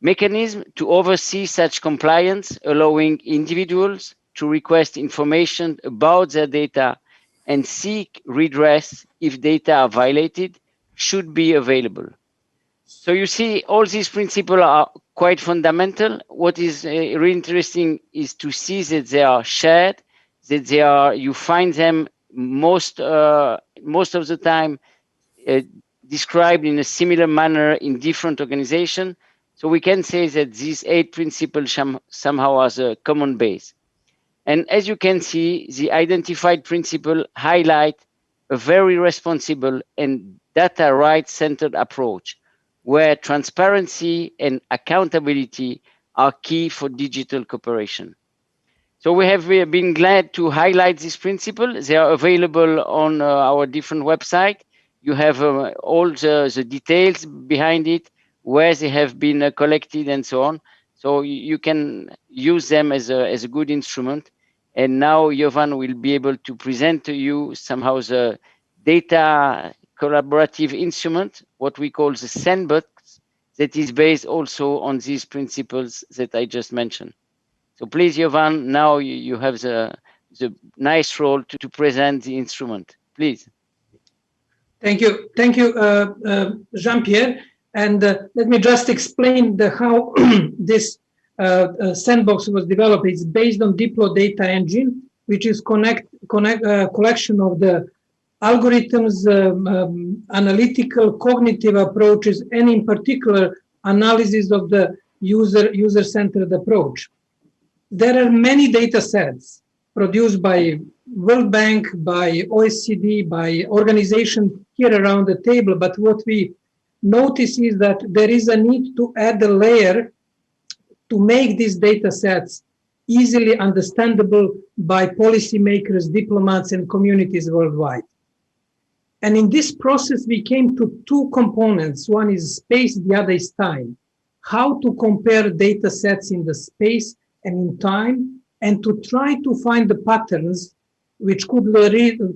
Mechanism to oversee such compliance, allowing individuals to request information about their data and seek redress if data are violated, should be available. So you see, all these principles are quite fundamental. What is really interesting is to see that they are shared, that they are, you find them most of the time described in a similar manner in different organizations. So we can say that these 8 principles somehow are a common base. And as you can see, the identified principle highlight a very responsible and data right-centered approach, where transparency and accountability are key for digital cooperation. So we have been glad to highlight this principle. They are available on our different website. You have all the details behind it, where they have been collected and so on. So you can use them as a good instrument. And now Jovan will be able to present to you somehow the data collaborative instrument, what we call the Sandbox, that is based also on these principles that I just mentioned. So please, Jovan, now you have the nice role to present the instrument. Please. Thank you, Jean-Pierre. And let me just explain how this Sandbox was developed. It's based on Diplo data engine, which is collection of the algorithms, analytical, cognitive approaches, and in particular, analysis of the user-centered approach. There are many data sets produced by World Bank, by OECD, by organizations here around the table. But what we notice is that there is a need to add a layer to make these data sets easily understandable by policymakers, diplomats, and communities worldwide. And in this process, we came to 2 components. One is space, the other is time. How to compare data sets in the space and in time, and to try to find the patterns which could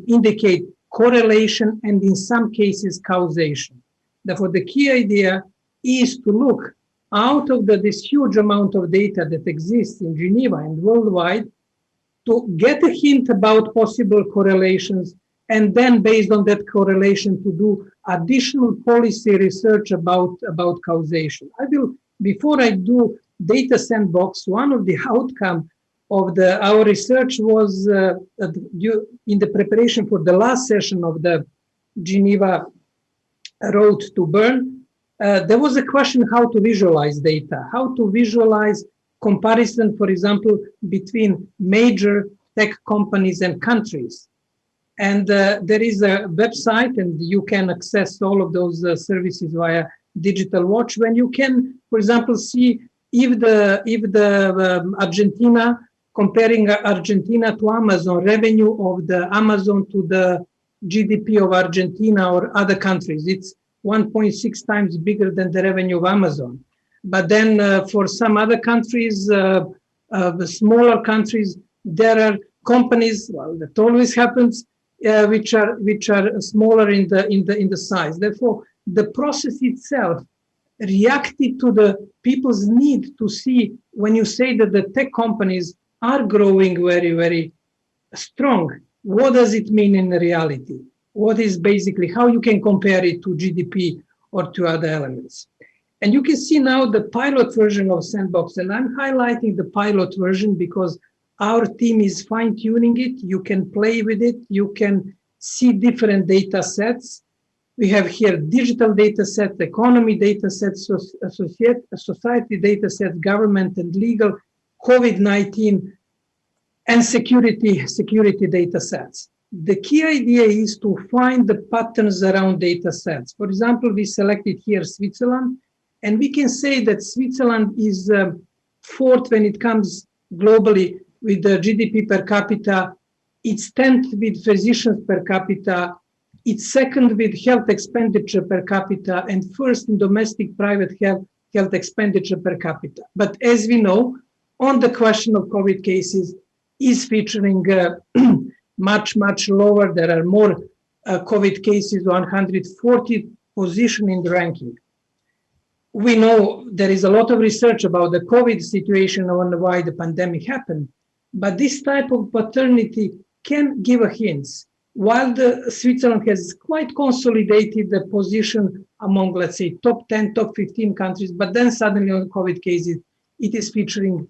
indicate correlation and in some cases causation. Therefore, the key idea is to look out of this huge amount of data that exists in Geneva and worldwide to get a hint about possible correlations, and then based on that correlation to do additional policy research about causation. Before I do Data Sandbox, one of the outcome of our research was in the preparation for the last session of the Geneva road to Bern, there was a question how to visualize data, how to visualize comparison, for example, between major tech companies and countries. And there is a website, and you can access all of those services via Digital Watch, when you can, for example, see if the Argentina, comparing Argentina to Amazon, revenue of the Amazon to the GDP of Argentina or other countries, it's 1.6 times bigger than the revenue of Amazon. But then for some other countries, the smaller countries, there are companies, well, that always happens, which are smaller in the size. Therefore, the process itself reacted to the people's need to see, when you say that the tech companies are growing very, very strong, what does it mean in reality? What is basically how you can compare it to GDP or to other elements? And you can see now the pilot version of Sandbox, and I'm highlighting the pilot version because our team is fine-tuning it. You can play with it. You can see different data sets. We have here digital data set, economy data sets, society data set, government and legal, COVID-19, and security data sets. The key idea is to find the patterns around data sets. For example, we selected here Switzerland, and we can say that Switzerland is fourth when it comes globally with the GDP per capita. It's 10th with physicians per capita. It's second with health expenditure per capita, and first in domestic private health expenditure per capita. But as we know, on the question of COVID cases is featuring much, much lower. There are more COVID cases, 140 position in the ranking. We know there is a lot of research about the COVID situation and why the pandemic happened, but this type of paternity can give a hint. While Switzerland has quite consolidated the position among, let's say, top 10, top 15 countries, but then suddenly on COVID cases, it is featuring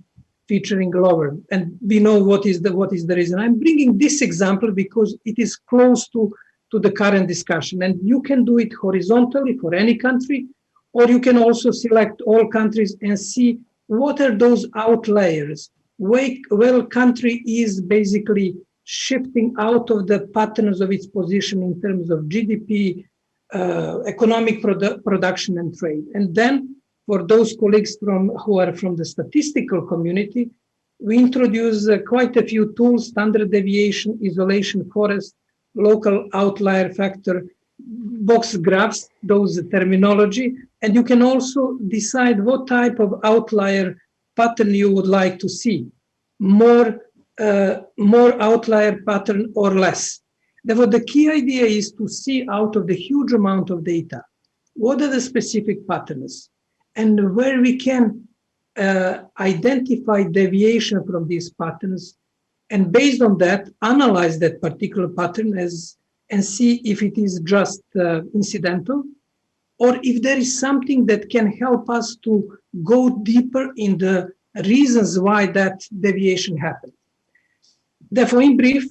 lower. And we know what is the reason. I'm bringing this example because it is close to the current discussion. And you can do it horizontally for any country, or you can also select all countries and see what are those outliers, where a country is basically shifting out of the patterns of its position in terms of GDP, economic production and trade. And then for those colleagues who are from the statistical community, we introduce quite a few tools: standard deviation, isolation, forest, local outlier factor, box graphs, those terminology. And you can also decide what type of outlier pattern you would like to see, more outlier pattern or less. Therefore, the key idea is to see out of the huge amount of data, what are the specific patterns, and where we can identify deviation from these patterns, and based on that, analyze that particular pattern and see if it is just incidental, or if there is something that can help us to go deeper in the reasons why that deviation happened. Therefore, in brief,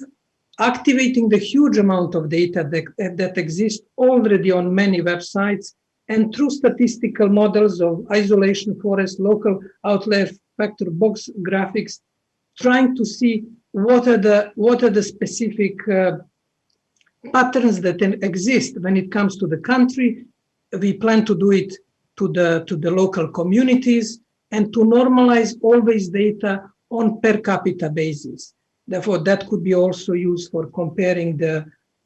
activating the huge amount of data that exists already on many websites, and through statistical models of isolation, forest, local outlier factor, box graphics, trying to see what are the specific patterns that exist when it comes to the country. We plan to do it to the local communities, and to normalize always data on per capita basis. Therefore, that could be also used for comparing the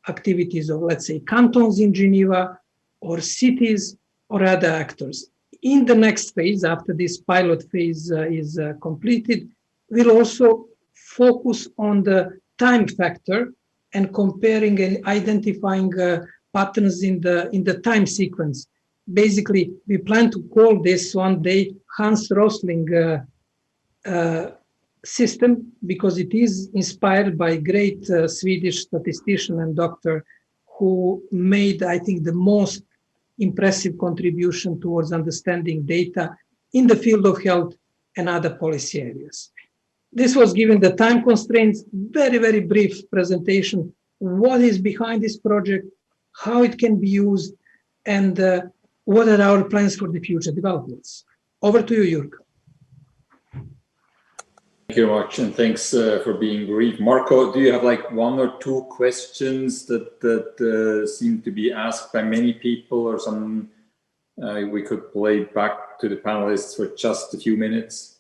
activities of, let's say, cantons in Geneva, or cities, or other actors. In the next phase, after this pilot phase is completed, we'll also focus on the time factor and comparing and identifying patterns in the time sequence. Basically, we plan to call this one day Hans Rosling system, because it is inspired by great Swedish statistician and doctor who made, I think, the most impressive contribution towards understanding data in the field of health and other policy areas. This was, given the time constraints, very, very brief presentation. What is behind this project, how it can be used, and what are our plans for the future developments. Over to you, Jürg. Thank you very much, and thanks for being brief. Marco, do you have like one or two questions that seem to be asked by many people, or some we could play back to the panelists for just a few minutes?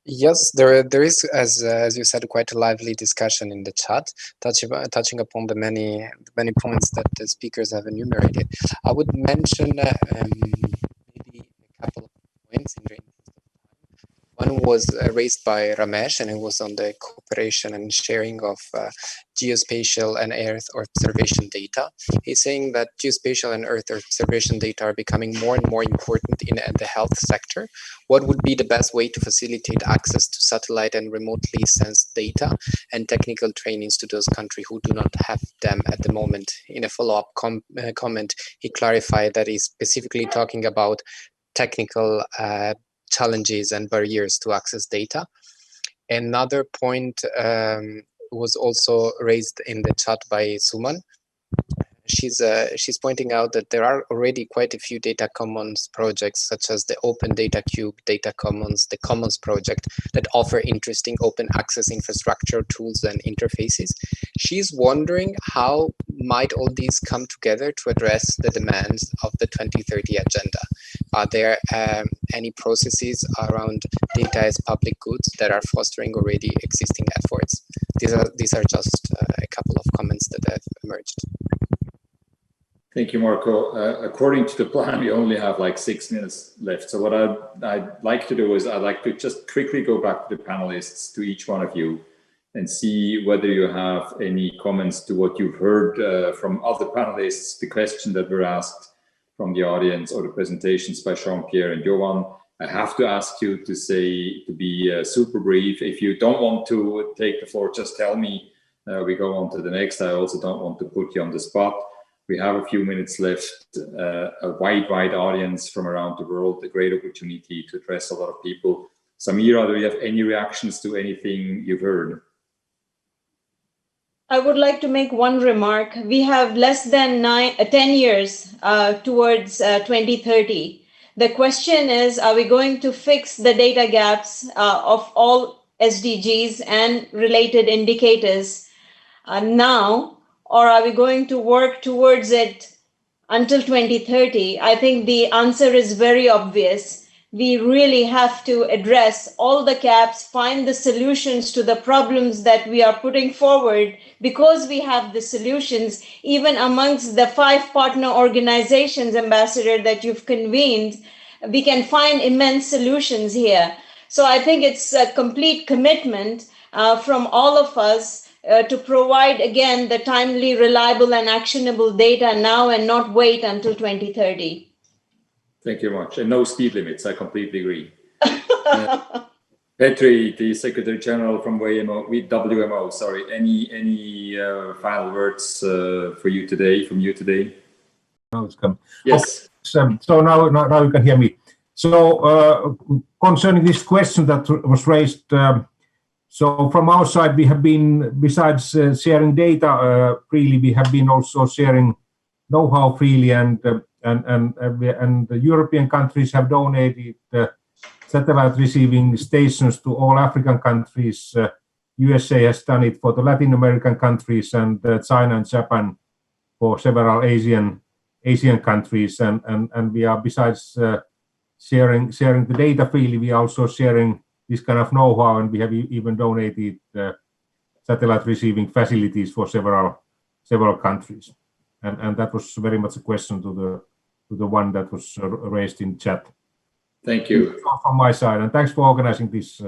Yes, there is, as you said, quite a lively discussion in the chat, touching upon the many points that the speakers have enumerated. I would mention maybe a couple of points in the interest of time. One was raised by Ramesh, and it was on the cooperation and sharing of geospatial and Earth observation data. He's saying that geospatial and Earth observation data are becoming more and more important in the health sector. What would be the best way to facilitate access to satellite and remotely sensed data and technical trainings to those countries who do not have them at the moment? In a follow-up comment, he clarified that he's specifically talking about technical challenges and barriers to access data. Another point was also raised in the chat by Suman. She's pointing out that there are already quite a few data commons projects, such as the Open Data Cube, Data Commons, the Commons project, that offer interesting open access infrastructure tools and interfaces. She's wondering how might all these come together to address the demands of the 2030 agenda. Are there any processes around data as public goods that are fostering already existing efforts? These are just a couple of comments that have emerged. Thank you, Marco. According to the plan, we only have like 6 minutes left. So what I'd like to do is I'd like to just quickly go back to the panelists, to each one of you, and see whether you have any comments to what you've heard from other panelists, the question that were asked from the audience, or the presentations by Jean-Pierre and Johan. I have to ask you to be super brief. If you don't want to take the floor, just tell me. We go on to the next. I also don't want to put you on the spot. We have a few minutes left, a wide audience from around the world, a great opportunity to address a lot of people. Samira, do you have any reactions to anything you've heard? I would like to make one remark. We have less than 10 years towards 2030. The question is, are we going to fix the data gaps of all SDGs and related indicators now, or are we going to work towards it until 2030? I think the answer is very obvious. We really have to address all the gaps, find the solutions to the problems that we are putting forward, because we have the solutions, even amongst the 5 partner organizations, Ambassador, that you've convened, we can find immense solutions here. So I think it's a complete commitment from all of us to provide, again, the timely, reliable, and actionable data now and not wait until 2030. Thank you very much. And no speed limits, I completely agree. Petri, the Secretary General from WMO, sorry, any final words for you today, from you today? Now it's come. Yes. Okay. So now you can hear me. So concerning this question that was raised, so from our side, we have been, besides sharing data freely, we have been also sharing know-how freely, and the European countries have donated satellite receiving stations to all African countries. USA has done it for the Latin American countries, and China and Japan for several Asian countries. And we are, besides sharing the data freely, we are also sharing this kind of know-how, and we have even donated satellite receiving facilities for several countries. And that was very much a question to the one that was raised in chat. Thank you. From my side, and thanks for organizing this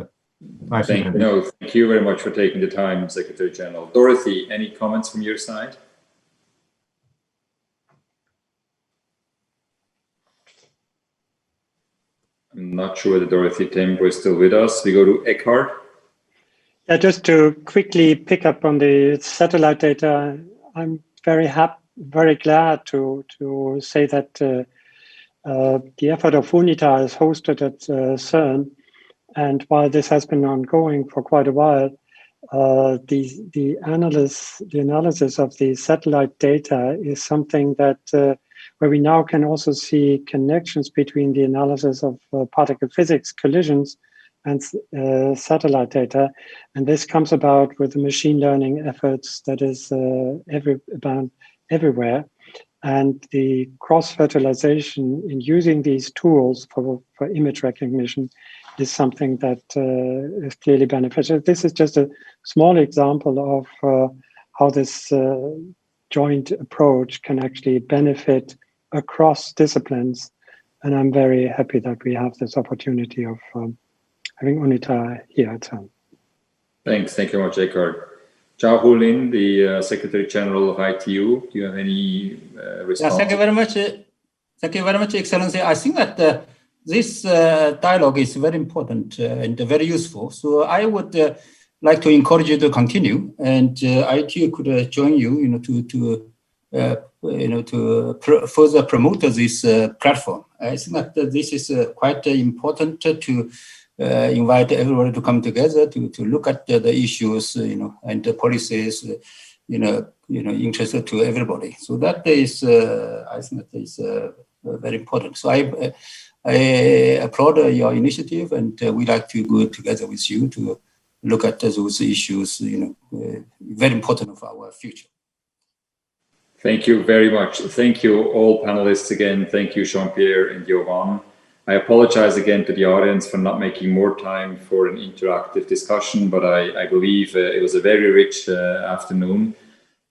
nice event. No, thank you very much for taking the time, Secretary General. Dorothy, any comments from your side? I'm not sure whether Dorothy Tembo is still with us. We go to Eckhart. Yeah, just to quickly pick up on the satellite data, I'm very glad to say that the effort of UNITA is hosted at CERN, and while this has been ongoing for quite a while, the analysis of the satellite data is something that where we now can also see connections between the analysis of particle physics collisions and satellite data, and this comes about with the machine learning efforts that is everywhere. And the cross-fertilization in using these tools for image recognition is something that is clearly beneficial. This is just a small example of how this joint approach can actually benefit across disciplines. And I'm very happy that we have this opportunity of having UNITA here at CERN. Thanks. Thank you very much, Eckhart. Gulin, the Secretary General of ITU, do you have any response? Yeah, thank you very much. Thank you very much, Excellency. I think that this dialogue is very important and very useful. So I would like to encourage you to continue, and ITU could join you, to further promote this platform. I think that this is quite important to invite everybody to come together to look at the issues, and the policies, interested to everybody. So that is, I think that is very important. So I applaud your initiative, and we like to go together with you to look at those issues, very important for our future. Thank you very much. Thank you all panelists again. Thank you, Jean-Pierre and Jovan. I apologize again to the audience for not making more time for an interactive discussion, but I believe it was a very rich afternoon.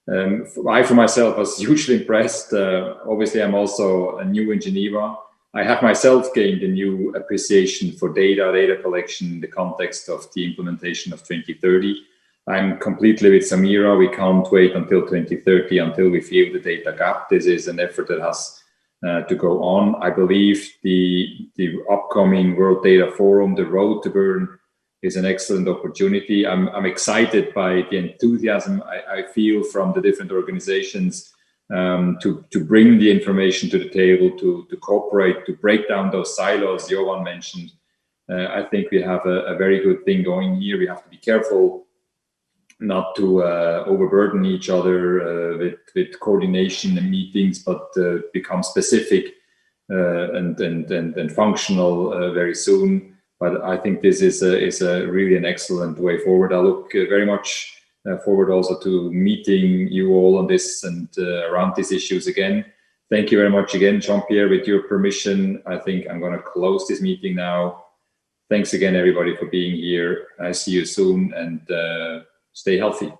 I, for myself, was hugely impressed. Obviously, I'm also new in Geneva. I have myself gained a new appreciation for data collection in the context of the implementation of 2030. I'm completely with Samira. We can't wait until 2030 until we fill the data gap. This is an effort that has to go on. I believe the upcoming World Data Forum, the Road to Bern, is an excellent opportunity. I'm excited by the enthusiasm I feel from the different organizations to bring the information to the table, to cooperate, to break down those silos Jovan mentioned. I think we have a very good thing going here. We have to be careful not to overburden each other with coordination and meetings, but become specific and functional very soon. But I think this is a really an excellent way forward. I look very much forward also to meeting you all on this and around these issues again. Thank you very much again, Jean-Pierre. With your permission, I think I'm going to close this meeting now. Thanks again, everybody, for being here. I see you soon, and stay healthy.